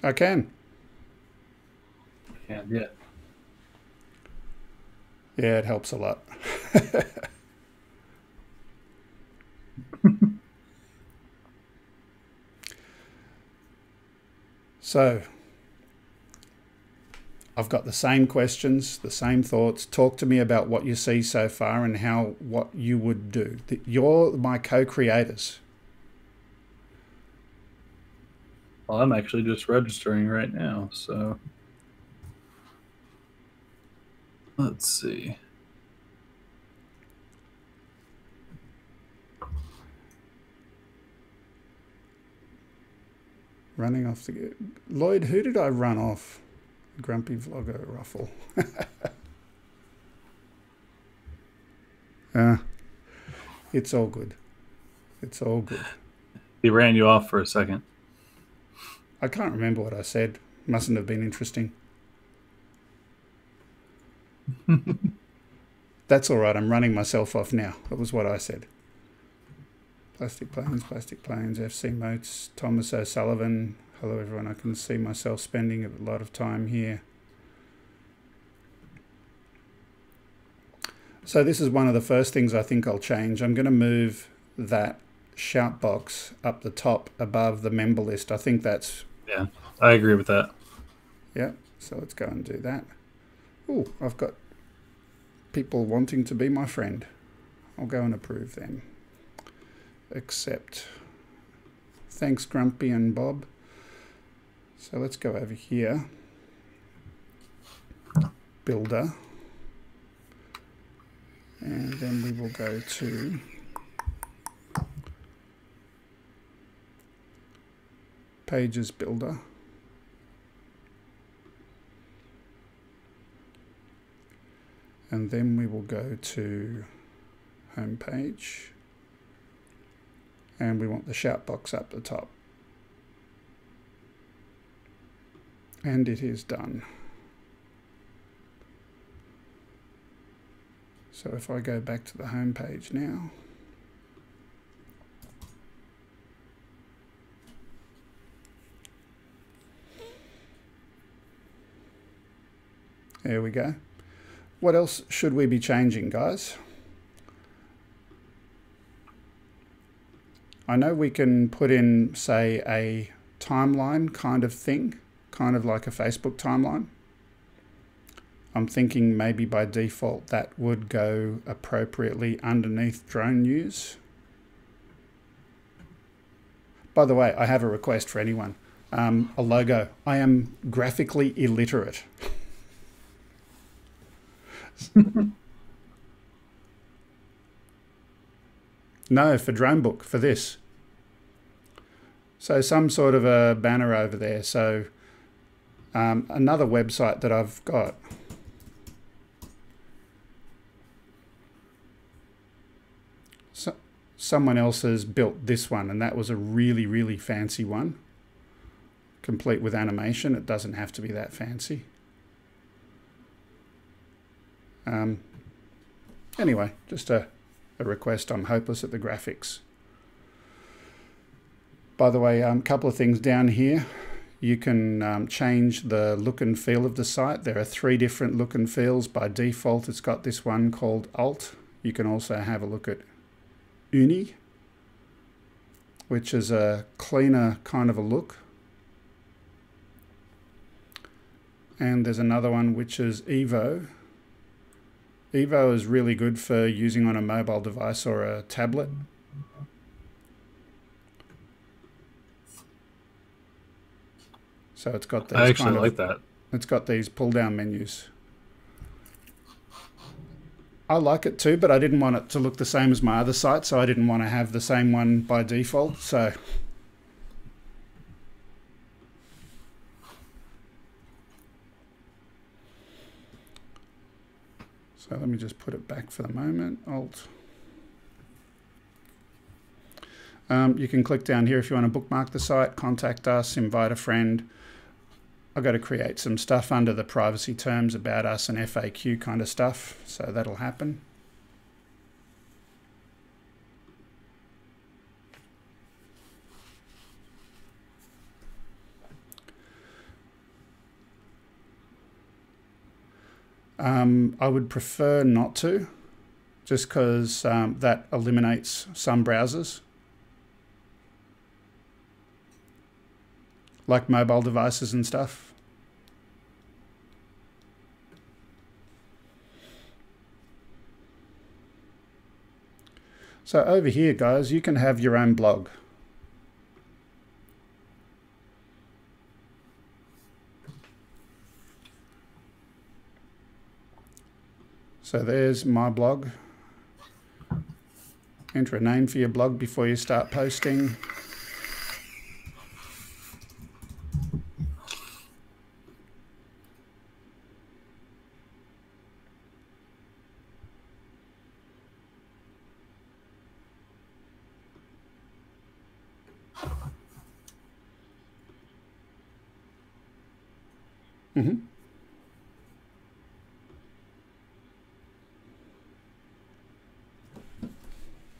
I can. Yeah, yeah. Yeah, it helps a lot. So, I've got the same questions, the same thoughts. Talk to me about what you see so far and what you would do. You're my co-creators. Well, I'm actually just registering right now, so let's see. Running off the... Lloyd, who did I run off? Grumpy Vlogger Ruffle. It's all good. It's all good. He ran you off for a second. I can't remember what I said. Mustn't have been interesting. That's all right. I'm running myself off now. That was what I said. Plastic Planes, FC Motes, Thomas O'Sullivan. Hello, everyone. I can see myself spending a lot of time here. So this is one of the first things I think I'll change. I'm going to move that shout box up the top above the member list. I think that's... Yeah, I agree with that. Yeah, so let's go and do that. Oh, I've got people wanting to be my friend. I'll go and approve them. Accept. Thanks, Grumpy and Bob. So let's go over here. Builder. And then we will go to Pages Builder. And then we will go to Homepage. And we want the shout box up the top. And it is done. So if I go back to the home page now, there we go. What else should we be changing, guys? I know we can put in, say, a timeline kind of thing, kind of like a Facebook timeline. I'm thinking maybe by default that would go appropriately underneath drone news. By the way, I have a request for anyone. A logo. I am graphically illiterate. No, for DroneBook, for this. So some sort of a banner over there. So another website that I've got. So someone else has built this one, and that was a really, really fancy one. Complete with animation. It doesn't have to be that fancy. Anyway, just a request. I'm hopeless at the graphics. By the way, a couple of things down here. You can change the look and feel of the site. There are 3 different look and feels. By default, it's got this one called Alt. You can also have a look at Uni, which is a cleaner kind of a look. And there's another one which is Evo. Evo is really good for using on a mobile device or a tablet. So it's got these I actually like that. It's got these pull-down menus. I like it too, but I didn't want it to look the same as my other site, so I didn't want to have the same one by default. So So let me just put it back for the moment. Alt. You can click down here if you want to bookmark the site, contact us, invite a friend. I've got to create some stuff under the privacy terms about us and FAQ kind of stuff, so that'll happen. I would prefer not to, just because that eliminates some browsers, like mobile devices and stuff. So over here, guys, you can have your own blog. So there's my blog. Enter a name for your blog before you start posting.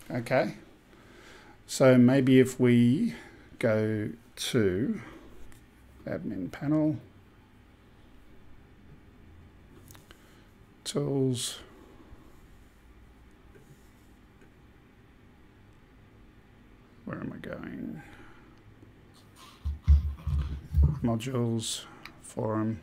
Okay, so maybe if we go to admin panel, tools, where am I going? Modules, forum.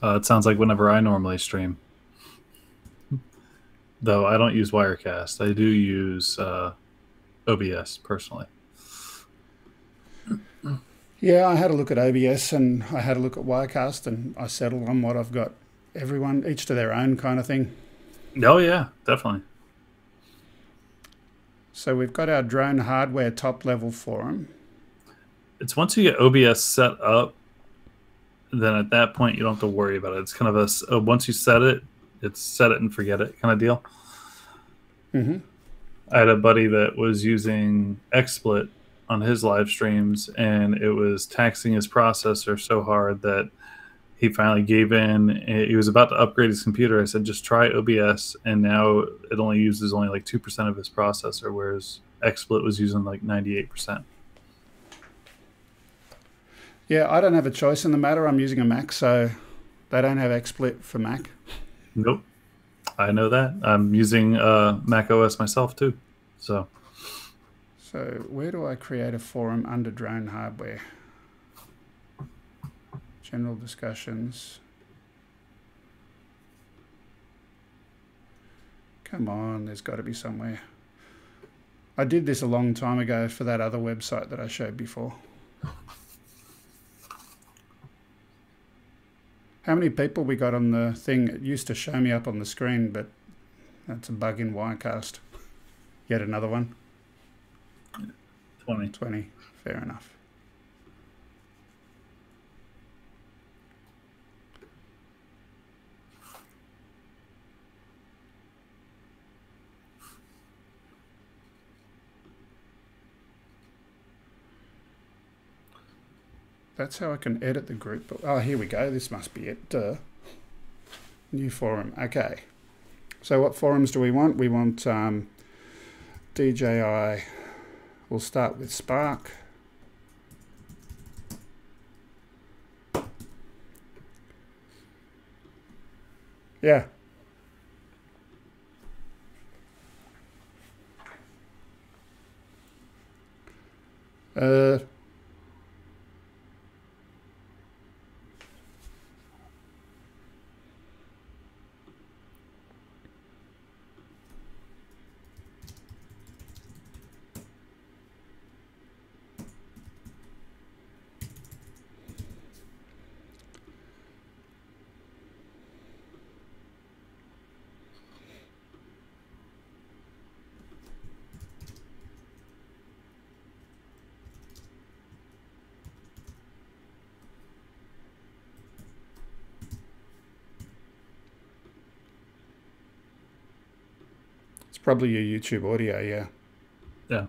It sounds like whenever I normally stream. Though I don't use Wirecast. I do use OBS personally. Yeah, I had a look at OBS and I had a look at Wirecast and I settled on what I've got. Everyone, each to their own kind of thing. Oh yeah, definitely. So we've got our drone hardware top level forum. It's once you get OBS set up, then at that point you don't have to worry about it. It's kind of a once you set it, it's set it and forget it kind of deal. I had a buddy that was using XSplit on his live streams, and it was taxing his processor so hard that he finally gave in. He was about to upgrade his computer. I said, just try OBS, and now it only uses only like 2% of his processor, whereas XSplit was using like 98%. Yeah, I don't have a choice in the matter. I'm using a Mac, so they don't have XSplit for Mac. Nope. I know that. I'm using Mac OS myself too. So where do I create a forum under drone hardware? General discussions. Come on, there's got to be somewhere. I did this a long time ago for that other website that I showed before. How many people we got on the thing? It used to show me up on the screen, but that's a bug in Wirecast. Yet another one. 20. 20. Fair enough. That's how I can edit the group. Oh, here we go. This must be it. Duh. New forum. Okay. So what forums do we want? We want DJI. We'll start with Spark. Yeah. probably your YouTube audio, yeah. Yeah.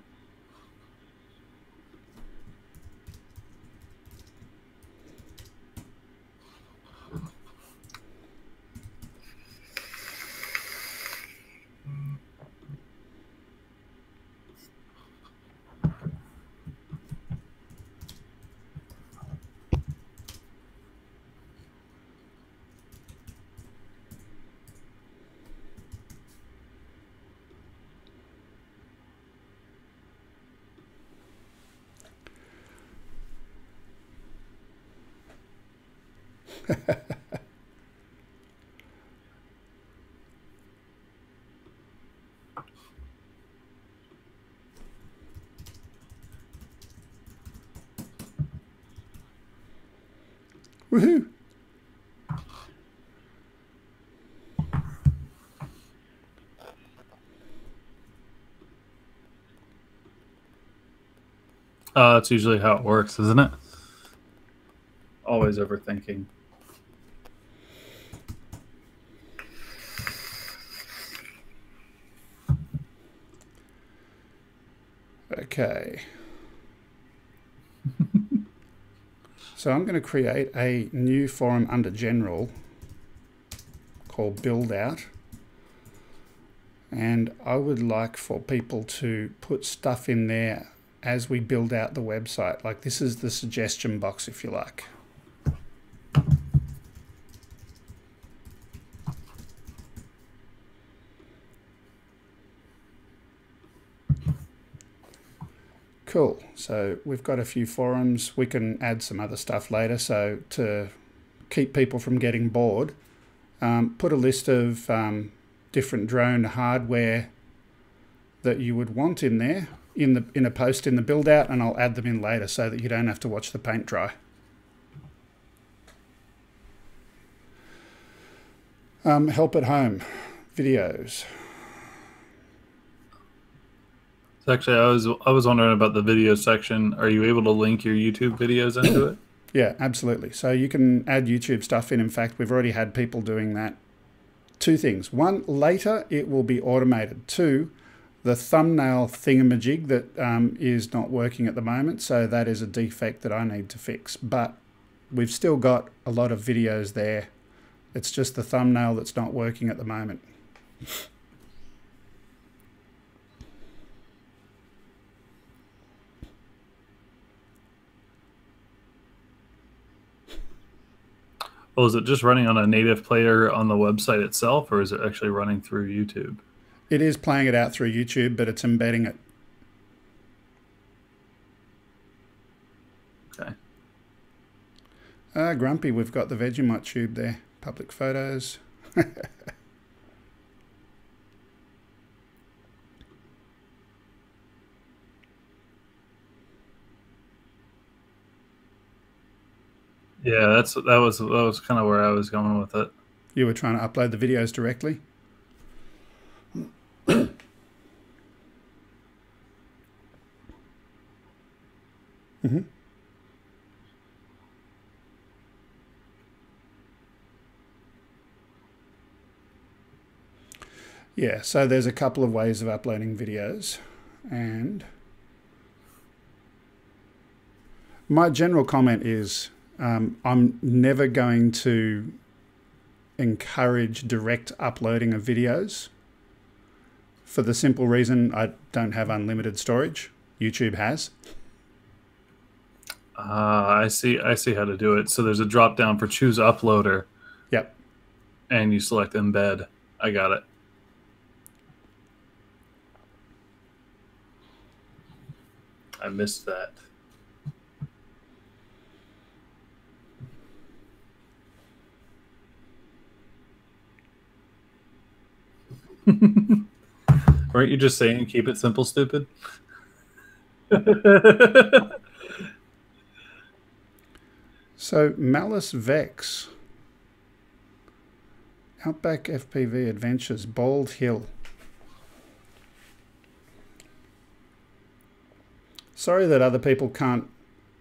Woohoo! That's usually how it works, isn't it? Always overthinking. Okay. So I'm going to create a new forum under General called Build Out. And I would like for people to put stuff in there as we build out the website. Like, this is the suggestion box, if you like. Cool. So we've got a few forums. We can add some other stuff later. So to keep people from getting bored, put a list of different drone hardware that you would want in there in a post in the build out, and I'll add them in later so that you don't have to watch the paint dry. Help at home videos. So actually, I was wondering about the video section. Are you able to link your YouTube videos into it? Yeah, absolutely. So you can add YouTube stuff in. In fact, we've already had people doing that. Two things. One, later it will be automated. Two, the thumbnail thingamajig that is not working at the moment. So that is a defect that I need to fix. But we've still got a lot of videos there. It's just the thumbnail that's not working at the moment. Well, is it just running on a native player on the website itself, or is it actually running through YouTube? It is playing it out through YouTube, but it's embedding it. Okay. Grumpy, we've got the Vegemite tube there. Public photos. Yeah, that was kind of where I was going with it. You were trying to upload the videos directly? Mm-hmm. Yeah, so there's a couple of ways of uploading videos, and my general comment is I'm never going to encourage direct uploading of videos for the simple reason I don't have unlimited storage. YouTube has. I see how to do it. So there's a drop down for choose uploader. Yep. And you select embed. I got it. I missed that. Weren't you just saying keep it simple, stupid? So Malice Vex, Outback FPV Adventures, Bald Hill. Sorry that other people can't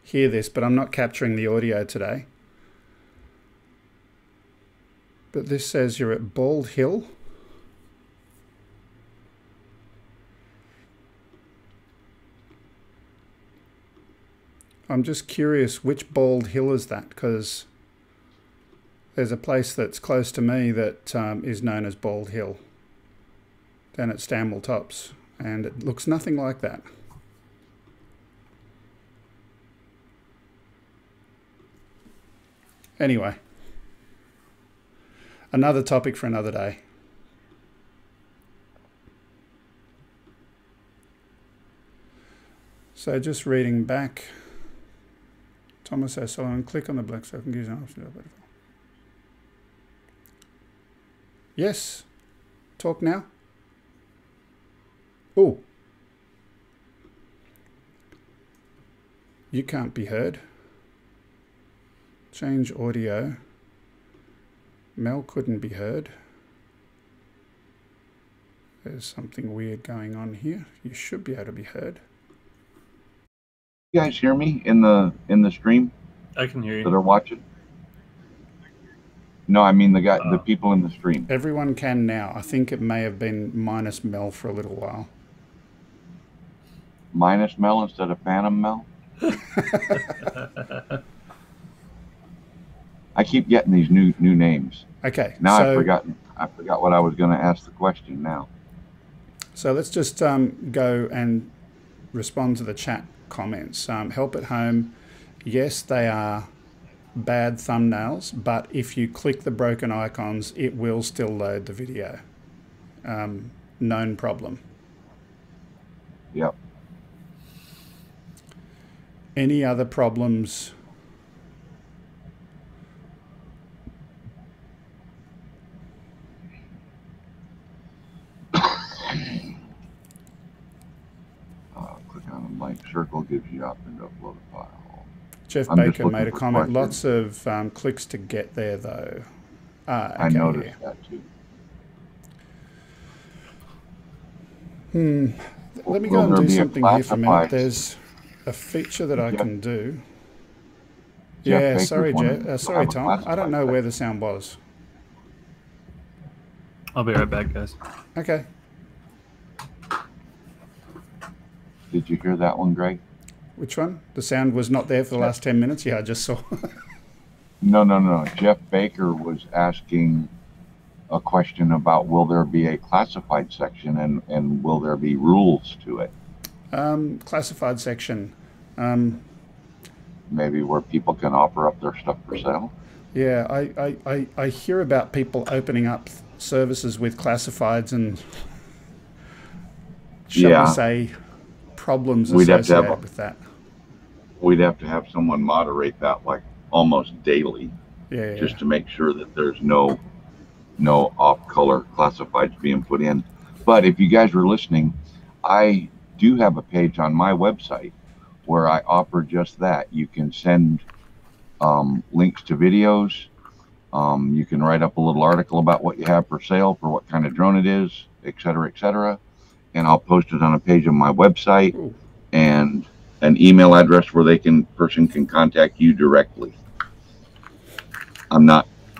hear this, but I'm not capturing the audio today. But this says you're at Bald Hill. I'm just curious, which Bald Hill is that? Because there's a place that's close to me that is known as Bald Hill, down at Stanwell Tops, and it looks nothing like that. Anyway, another topic for another day. So just reading back, Thomas O'Sullivan, click on the black circle and gives an option. Yes, talk now. Oh, you can't be heard. Change audio. Mel couldn't be heard. There's something weird going on here. You should be able to be heard. You guys hear me in the stream I can hear that you. are watching? No, I mean the people in the stream. Everyone can now. I think it may have been minus Mel for a little while. Minus Mel instead of Phantom Mel. I keep getting these new names. Okay. Now so, I forgot what I was going to ask the question now. So let's just go and respond to the chat comments. Help at home. Yes, they are bad thumbnails, but if you click the broken icons, it will still load the video. Known problem. Yep. Any other problems? Click on a blank circle, gives you the option to upload a file. Jeff I'm just Baker looking made a for comment. questions. Lots of clicks to get there, though. Okay, I noticed that too. Let me Will go and there do be a something here for a minute. classified- There's a feature that I Jeff- can do. Jeff Yeah, Baker's sorry, one Jeff. of- Sorry, have a Tom. I don't classified know where section. the sound was. I'll be right back, guys. Okay. Did you hear that one, Greg? Which one? The sound was not there for the last 10 minutes? Yeah, I just saw. No. Jeff Baker was asking a question about will there be a classified section and will there be rules to it? Classified section. Maybe where people can offer up their stuff for sale? Yeah, I hear about people opening up services with classifieds and, shall Yeah. we say, problems We'd have to have associated with that. We'd have to have someone moderate that like almost daily, Yeah, just to make sure that there's no off-color classifieds being put in. But if you guys are listening, I do have a page on my website where I offer just that. You can send links to videos. You can write up a little article about what you have for sale, for what kind of drone it is, et cetera, and I'll post it on a page on my website. Ooh. And an email address where person can contact you directly.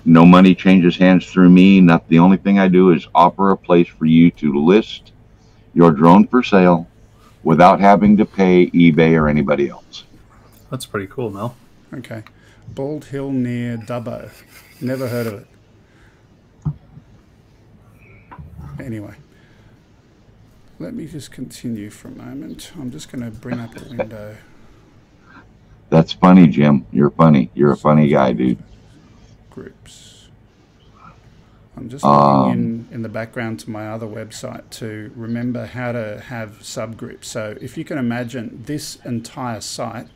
No money changes hands through me. Not the only thing I do is offer a place for you to list your drone for sale without having to pay eBay or anybody else. That's pretty cool, Mel. Okay. Bald Hill near Dubbo. Never heard of it. Anyway. Let me just continue for a moment. I'm just going to bring up a window. That's funny, Jim. You're funny. You're a funny guy, dude. Groups. I'm just looking in the background to my other website to remember how to have subgroups. So if you can imagine this entire site,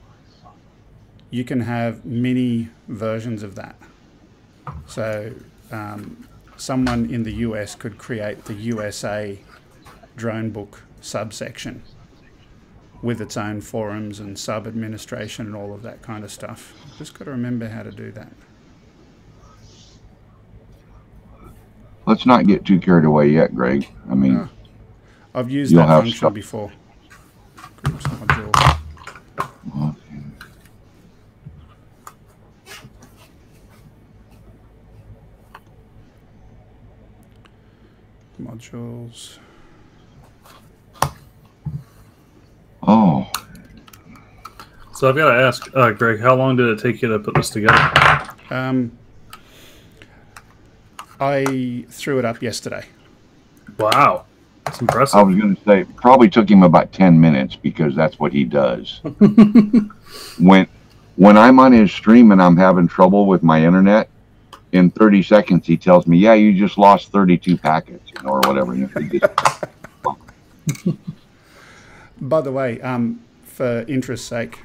you can have mini versions of that. So someone in the US could create the USA DroneBook subsection with its own forums and sub-administration and all of that kind of stuff. Just got to remember how to do that. Let's not get too carried away yet, Greg. I mean, I've used you'll that have function stuff. before. Groups module. Okay. Modules. Oh, So I've got to ask, Greg, how long did it take you to put this together? I threw it up yesterday. Wow. That's impressive. I was going to say, probably took him about 10 minutes because that's what he does. When I'm on his stream and I'm having trouble with my internet, in 30 seconds he tells me, yeah, you just lost 32 packets, or whatever. By the way, for interest's sake,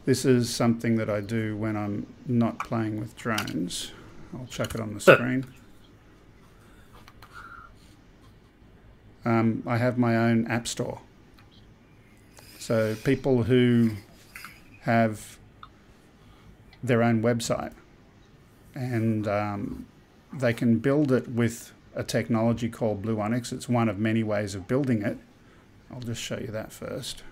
this is something that I do when I'm not playing with drones. I'll chuck it on the screen. I have my own app store. So people who have their own website and they can build it with a technology called Blue Onyx. It's one of many ways of building it. I'll just show you that first.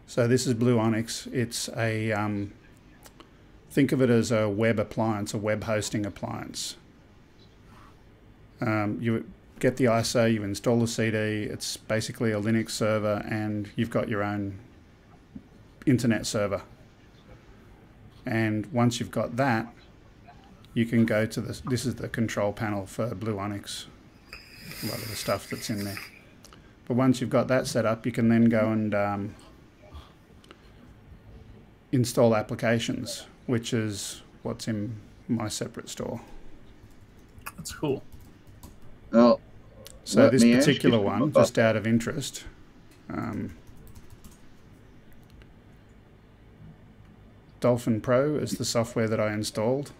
So this is Blue Onyx. It's a think of it as a web appliance, a web hosting appliance. You get the ISO, you install the CD, it's basically a Linux server, and you've got your own internet server. And once you've got that, you can go to this is the control panel for Blue Onyx, a lot of the stuff that's in there. But once you've got that set up, you can then go and install applications, which is what's in my separate store. That's cool. Well, so this particular one, just out of interest, Dolphin Pro is the software that I installed,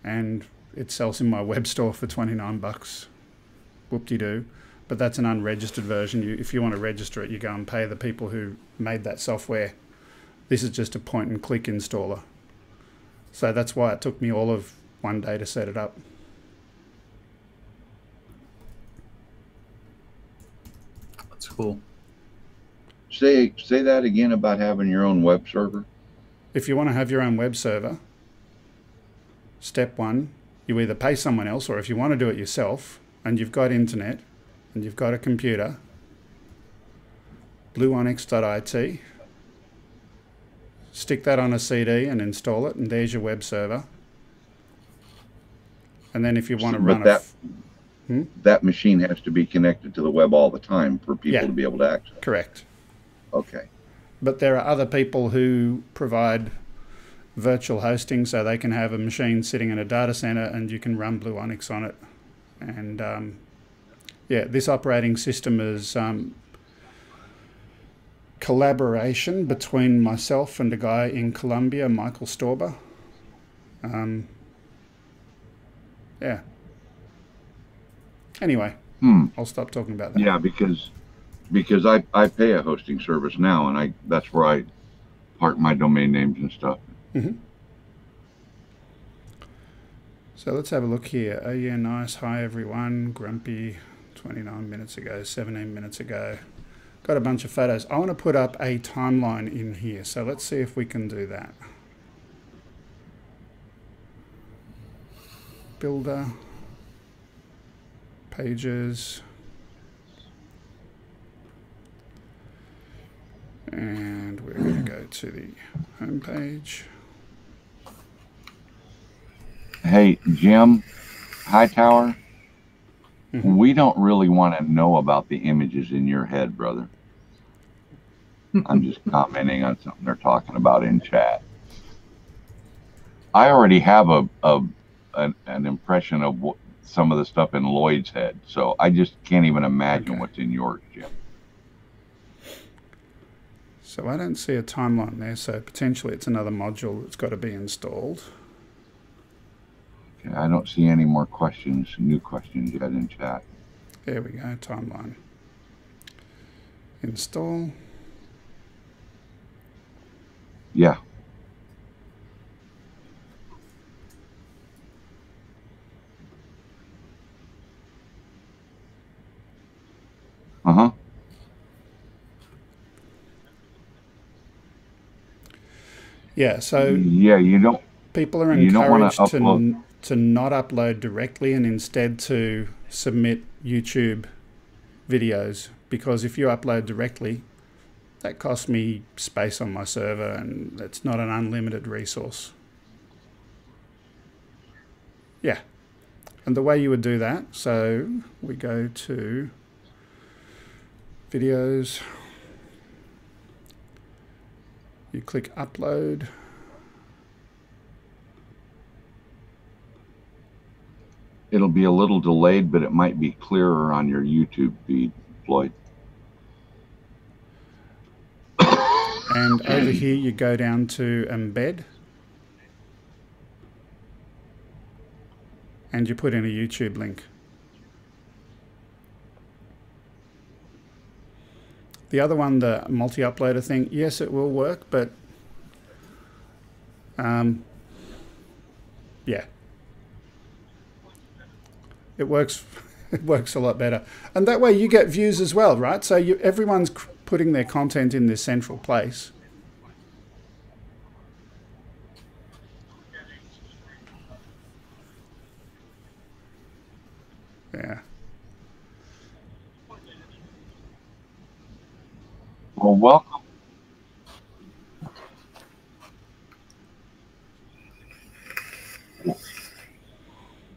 and it sells in my web store for 29 bucks. Whoop-de-doo. But that's an unregistered version. If you want to register it, you go and pay the people who made that software. This is just a point-and-click installer. So that's why it took me all of one day to set it up. That's cool. Say that again about having your own web server. If you want to have your own web server, step one, you either pay someone else, or if you want to do it yourself, and you've got internet, and you've got a computer, blueonyx.it, stick that on a CD and install it, and there's your web server. And then if you want to run that machine has to be connected to the web all the time for people to be able to access. Correct. Okay. But there are other people who provide virtual hosting, so they can have a machine sitting in a data center and you can run Blue Onyx on it. And yeah, this operating system is collaboration between myself and a guy in Colombia, Michael Storber. Yeah. Anyway, I'll stop talking about that. Yeah, because I pay a hosting service now, and that's where I park my domain names and stuff. Mm-hmm. So let's have a look here. Oh yeah, nice. Hi everyone. Grumpy 29 minutes ago, 17 minutes ago. Got a bunch of photos. I want to put up a timeline in here. So let's see if we can do that. Builder. Pages. And we're going to go to the home page. Hey, Jim Hightower, we don't really want to know about the images in your head, brother. I'm just commenting on something they're talking about in chat. I already have an impression of some of the stuff in Lloyd's head, so I just can't even imagine what's in yours, Jim. So I don't see a timeline there, so potentially it's another module that's got to be installed. Okay, I don't see any more questions, new questions yet in chat. There we go, timeline. Install. Yeah. Uh-huh. Yeah, so yeah, you don't. People are encouraged to not upload directly and instead to submit YouTube videos, because if you upload directly, that costs me space on my server, and it's not an unlimited resource. Yeah. And the way you would do that, so we go to videos, you click upload. It'll be a little delayed, but it might be clearer on your YouTube feed, Floyd. And over here you go down to embed. And you put in a YouTube link. The other one, the multi-uploader thing, yes, it will work, but yeah, it works. It works a lot better, and that way you get views as well, right? So everyone's putting their content in this central place. Yeah. Well, welcome.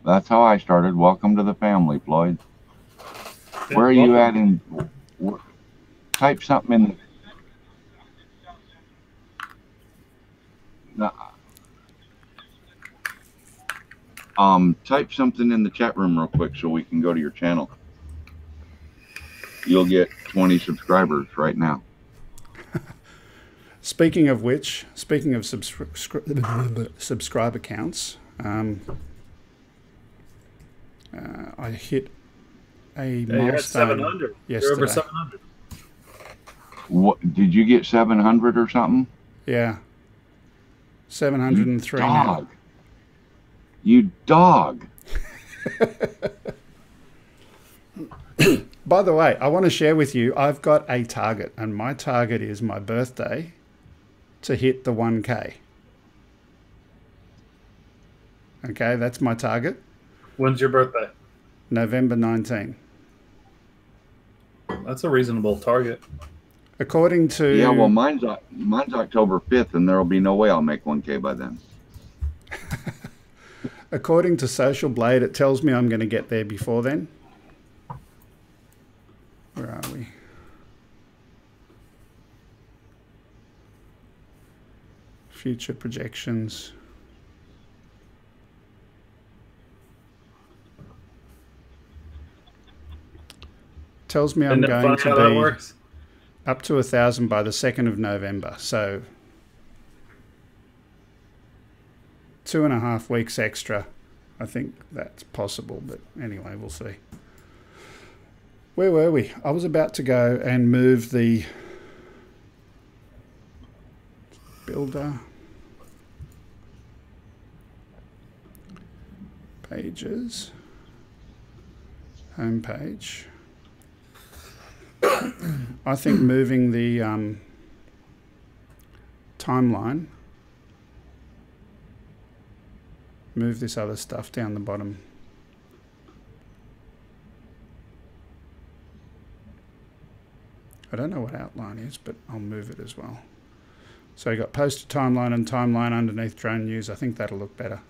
That's how I started. Welcome to the family, Floyd. Where are you at in? Type something in. Type something in the chat room real quick so we can go to your channel. You'll get 20 subscribers right now. Speaking of which, speaking of subscriber counts, I hit a milestone. You're at 700. Yesterday. You're over 700. What did you get? 700 or something? Yeah, 703 you dog. now. You dog. By the way, I want to share with you, I've got a target, and my target is my birthday to hit the 1K. Okay, that's my target. When's your birthday? November 19. That's a reasonable target. According to... Yeah, well, mine's October 5th, and there'll be no way I'll make 1K by then. According to Social Blade, it tells me I'm going to get there before then. Where are we? Future projections. Tells me I'm going to be up to 1,000 by the 2nd of November. So 2.5 weeks extra. I think that's possible, but anyway, we'll see. Where were we? I was about to go and move the builder pages, home page. I think moving the timeline, move this other stuff down the bottom. I don't know what outline is, but I'll move it as well. So you got poster timeline and timeline underneath drone news. I think that'll look better.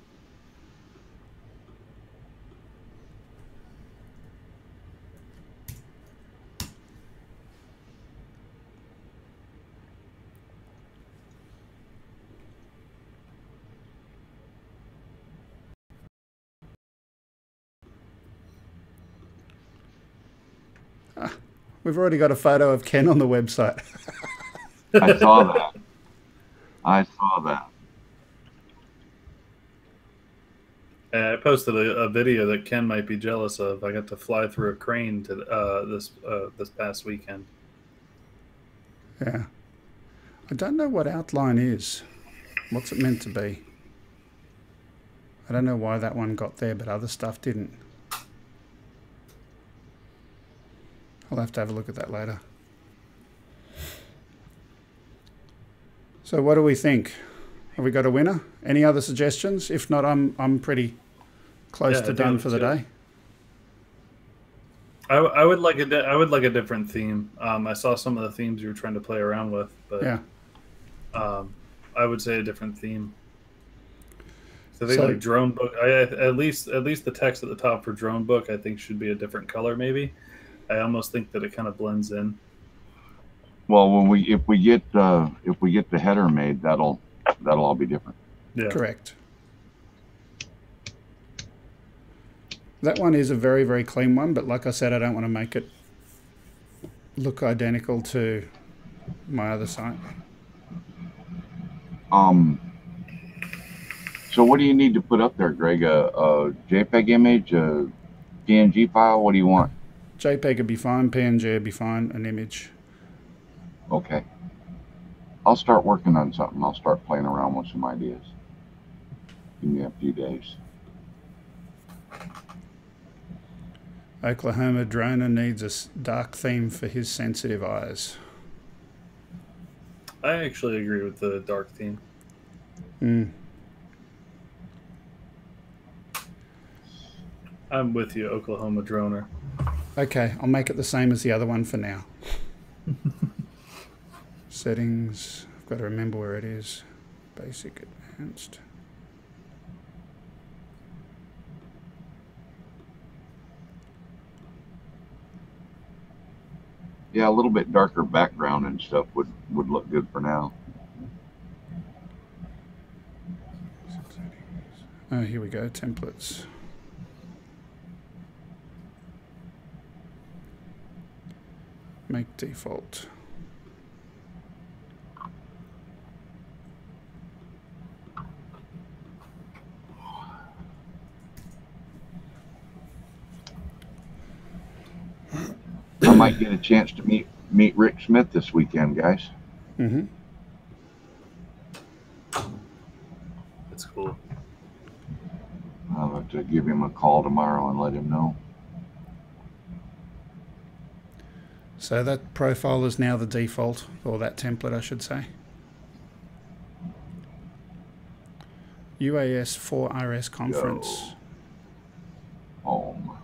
We've already got a photo of Ken on the website. I saw that. I saw that. I posted a video that Ken might be jealous of. I got to fly through a crane to this past weekend. Yeah. I don't know what outline is. What's it meant to be? I don't know why that one got there, but other stuff didn't. I'll have to have a look at that later. So what do we think? Have we got a winner? Any other suggestions? If not, I'm pretty close to done for the day. I would like I would like a different theme. I saw some of the themes you were trying to play around with, but Yeah. I would say a different theme. So I think So- like DroneBook. At least the text at the top for DroneBook, I think should be a different color. Maybe. I almost think that it kind of blends in. Well, if we get the header made, that'll all be different. Yeah. Correct. That one is a very, very clean one, but like I said, I don't want to make it look identical to my other site. So what do you need to put up there, Greg? A JPEG image, a PNG file? What do you want? JPEG would be fine, PNG would be fine, an image. Okay. I'll start working on something. I'll start playing around with some ideas. Give me a few days. Oklahoma droner needs a dark theme for his sensitive eyes. I actually agree with the dark theme. I'm with you, Oklahoma Droner. Okay, I'll make it the same as the other one for now. Settings, I've got to remember where it is. Basic, advanced. Yeah, a little bit darker background and stuff would look good for now. Oh, here we go, templates. Make default. I might get a chance to meet Rick Smith this weekend, guys. Mm-hmm. That's cool. I'll have to give him a call tomorrow and let him know. So that profile is now the default, or that template, I should say. UAS 4RS conference. Home.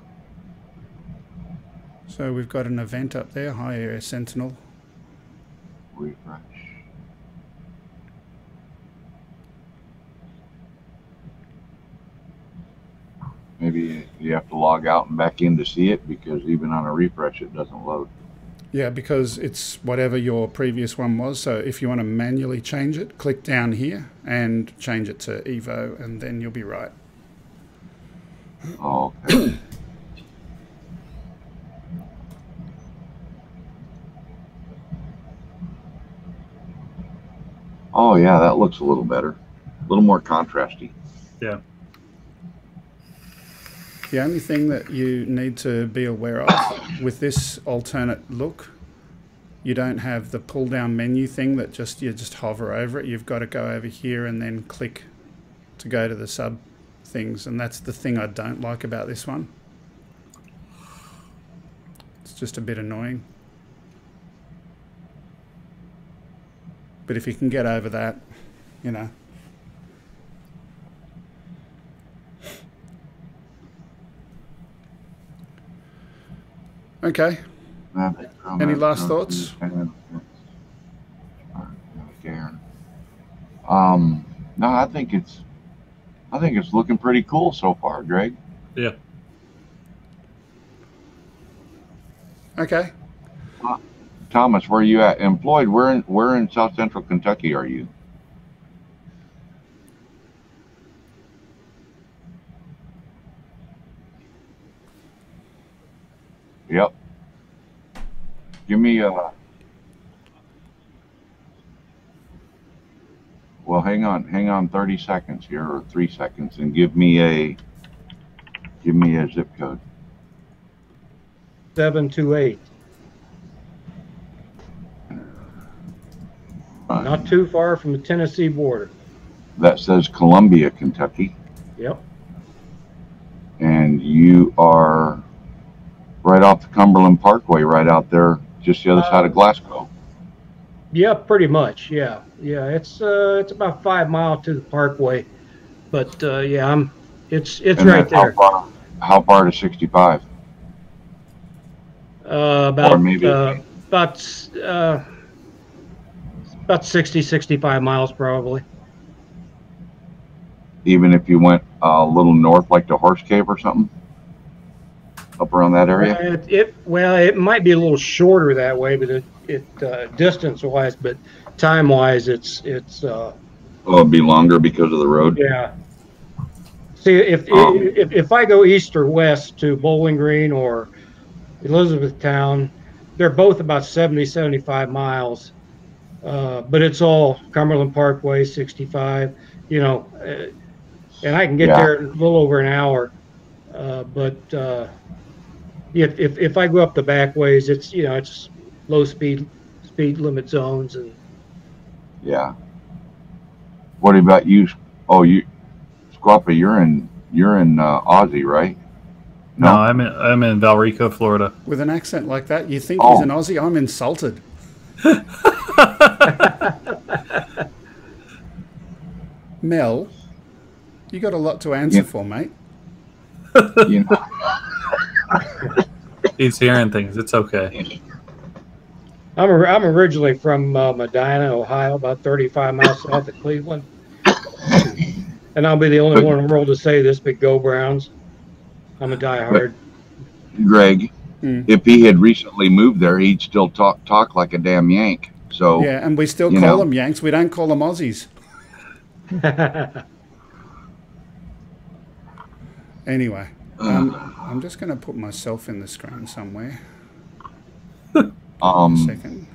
So we've got an event up there, High Area Sentinel. Refresh. Maybe you have to log out and back in to see it, because even on a refresh it doesn't load. Yeah, because it's whatever your previous one was. So if you want to manually change it, click down here and change it to Evo, and then you'll be right. Oh, okay. Oh yeah, that looks a little better. A little more contrasty. Yeah. The only thing that you need to be aware of with this alternate look, you don't have the pull down menu thing that you just hover over it. You've got to go over here and then click to go to the sub things, and that's the thing I don't like about this one. It's just a bit annoying. But if you can get over that, you know. Okay. Any last thoughts? No, I think it's looking pretty cool so far, Greg. Yeah. Okay. Thomas, where are you at? Employed? Where in South Central Kentucky are you? Yep. Give me a. Well, hang on 30 seconds here, or 3 seconds, and give me a zip code. 728. Not too far from the Tennessee border. That says Columbia, Kentucky. Yep. And you are right off the Cumberland Parkway, right out there, just the other side of Glasgow. Yeah, pretty much. Yeah. It's about 5 miles to the Parkway, but yeah, it's And right then there. How far to 65? Or maybe About 60, 65 miles probably. even if you went a little north, like to Horse Cave or something, up around that area. It might be a little shorter that way, but distance wise, but time wise, it's Oh, it'd be longer because of the road. yeah. See, if I go east or west to Bowling Green or Elizabethtown, they're both about 70, 75 miles. But it's all Cumberland Parkway, 65, and I can get Yeah. there in a little over an hour. But if I go up the back ways, it's low speed limit zones. And Yeah. What about you? Oh, Squappa, you're in Aussie, right? No, I'm in Valrico, Florida. With an accent like that, you think he's an Aussie? I'm insulted. Mel, you got a lot to answer for, mate. You know. He's hearing things. It's okay. I'm originally from Medina, Ohio, about 35 miles south of Cleveland. And I'll be the only one in the world to say this, but go Browns. I'm a diehard. Greg, if he had recently moved there, he'd still talk like a damn Yank. So yeah, and we still call them Yanks. We don't call them Aussies. Anyway, I'm just going to put myself in the screen somewhere. A second.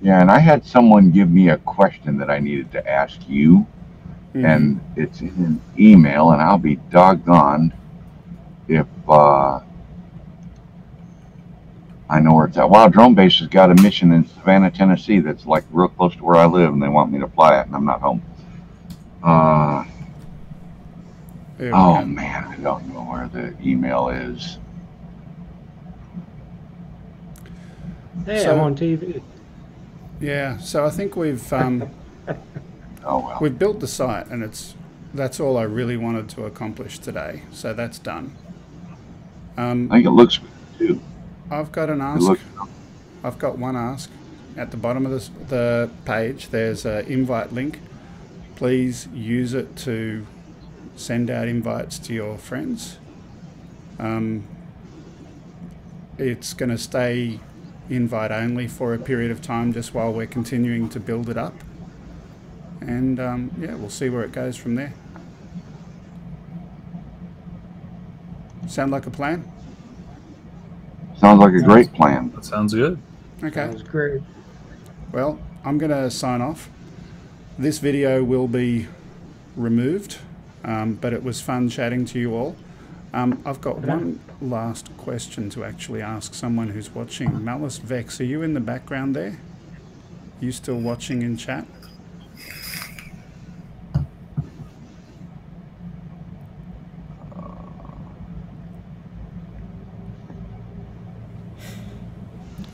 Yeah, and I had someone give me a question that I needed to ask you, and it's in an email, and I'll be doggone if I know where it's at. Wow, Drone Base has got a mission in Savannah, Tennessee that's like real close to where I live, and they want me to fly it, and I'm not home. Oh man, I don't know where the email is. Hey, I'm on TV. Yeah, so I think we've we've built the site, and that's all I really wanted to accomplish today. So that's done. I think it looks good too. I've got an ask. I've got one ask at the bottom of the page. There's an invite link. Please use it to send out invites to your friends. It's going to stay invite only for a period of time, just while we're continuing to build it up. And yeah, we'll see where it goes from there. Sound like a plan? Sounds like a great plan. That sounds good. Okay. Sounds great. Well, I'm going to sign off. This video will be removed, but it was fun chatting to you all. I've got one last question to actually ask someone who's watching. Malice Vex, are you in the background there? You still watching in chat?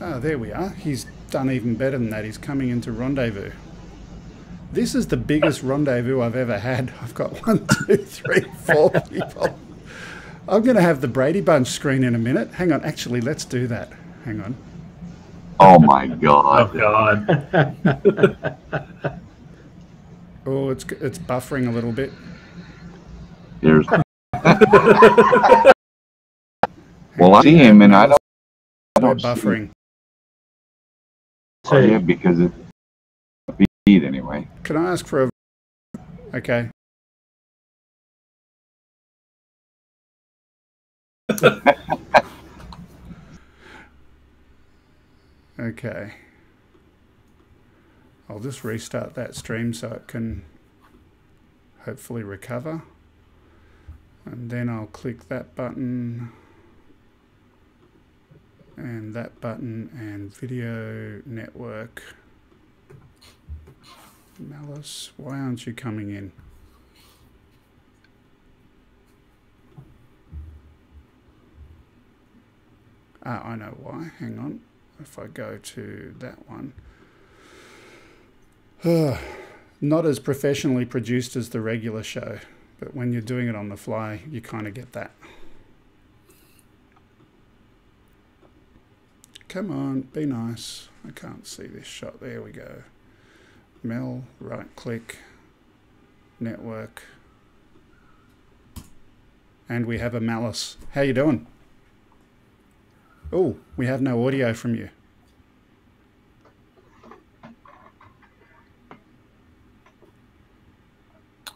Oh, there we are. He's done even better than that. He's coming into Rendezvous. This is the biggest rendezvous I've ever had. I've got 1, 2, 3, 4 people. I'm going to have the Brady Bunch screen in a minute. Hang on. Actually, let's do that. Hang on. Oh, my God. Oh, God. Oh, it's buffering a little bit. There's. Well, I see him, and I don't buffering. Oh, yeah, because it's a beat anyway. Can I ask for a... Okay. Okay. I'll just restart that stream so it can hopefully recover. And then I'll click that button and that button and video network. Malice, why aren't you coming in? Ah, I know why. Hang on. If I go to that one. Not as professionally produced as the regular show, but when you're doing it on the fly, you kind of get that. Come on, be nice. I can't see this shot. There we go. Mel, right click, network. And we have a Malice. How you doing? Oh, we have no audio from you.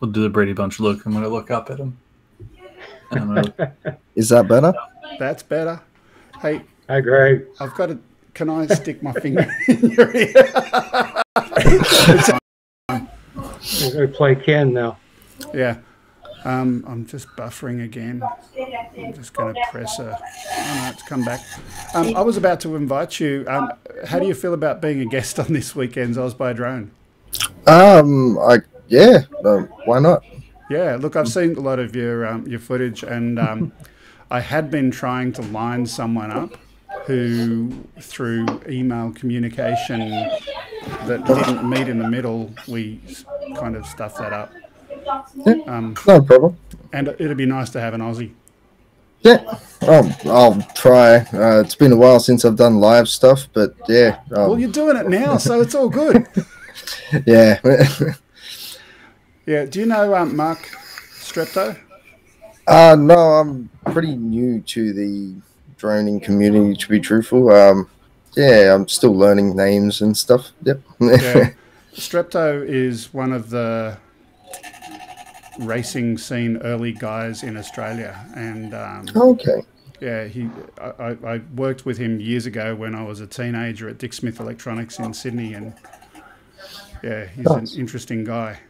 We'll do the Brady Bunch look. I'm going to look up at him. Is that better? That's better. Hey. Hi, Greg. I've got to... Can I stick my finger in your ear? We're going to play Ken now. Yeah. I'm just buffering again. I'm just going to press a... Oh, no, it's come back. I was about to invite you. How do you feel about being a guest on this weekend's Oz by Drone? Yeah, why not? Yeah, look, I've seen a lot of your footage, and I had been trying to line someone up who, through email communication that didn't meet in the middle, we kind of stuffed that up. Yeah, no problem. And it'd be nice to have an Aussie. Yeah, I'll try. It's been a while since I've done live stuff, but yeah. Well, you're doing it now, so it's all good. Yeah. Yeah. Do you know Mark Strepto? No, I'm pretty new to the droning community, to be truthful. Yeah, I'm still learning names and stuff. Yep. Yeah. Strepto is one of the racing scene early guys in Australia, and okay. Yeah, I worked with him years ago when I was a teenager at Dick Smith Electronics in Sydney, and yeah, he's an interesting guy.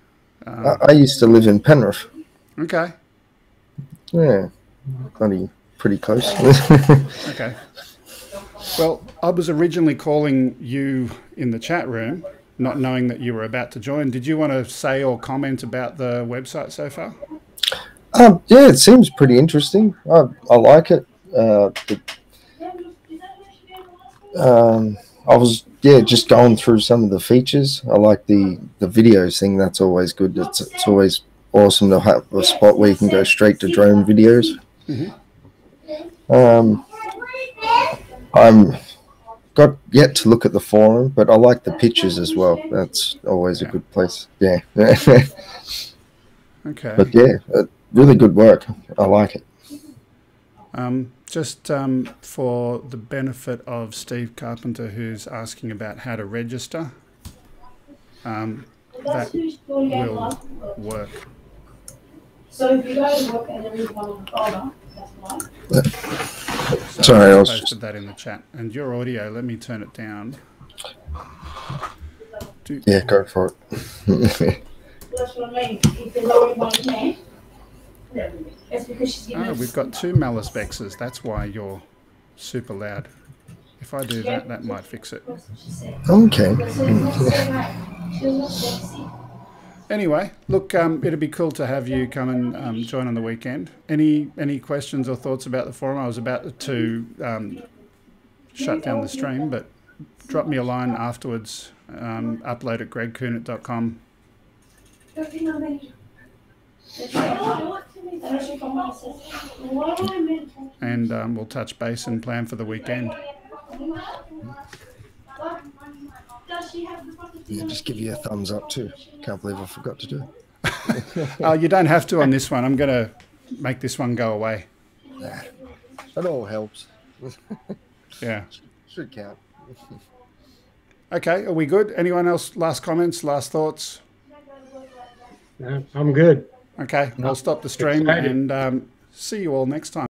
I used to live in Penrith. Okay. Yeah, pretty close. Okay. Well, I was originally calling you in the chat room, not knowing that you were about to join. Did you want to say or comment about the website so far? Yeah, it seems pretty interesting. I like it. I was just going through some of the features. I like the videos thing. That's always good. It's always awesome to have a spot where you can go straight to drone videos. Mm-hmm. I'm got yet to look at the forum, but I like the pictures as well. That's always a good place. Yeah. Okay. But yeah, really good work. I like it. Just for the benefit of Steve Carpenter, who's asking about how to register, that will work. So if you go to book and there is one on the folder, that's fine. So sorry, I was posted that in the chat. And your audio, let me turn it down. Yeah, go for it. That's what I mean. If there's already one in there, it's because she's giving us... We've got two Malice Vexes. That's why you're super loud. If I do that, that might fix it. Okay. Anyway, look, it'd be cool to have you come and join on the weekend. Any questions or thoughts about the forum? I was about to shut down the stream, but drop me a line afterwards. Upload at gregkunit.com. And we'll touch base and plan for the weekend. Yeah, just give you a thumbs up too. Can't believe I forgot to do it. You don't have to on this one. I'm going to make this one go away. Nah, that all helps. Yeah. Should count. Okay, are we good? Anyone else? Last comments, last thoughts? I'm good. Okay, I'll stop the stream and see you all next time.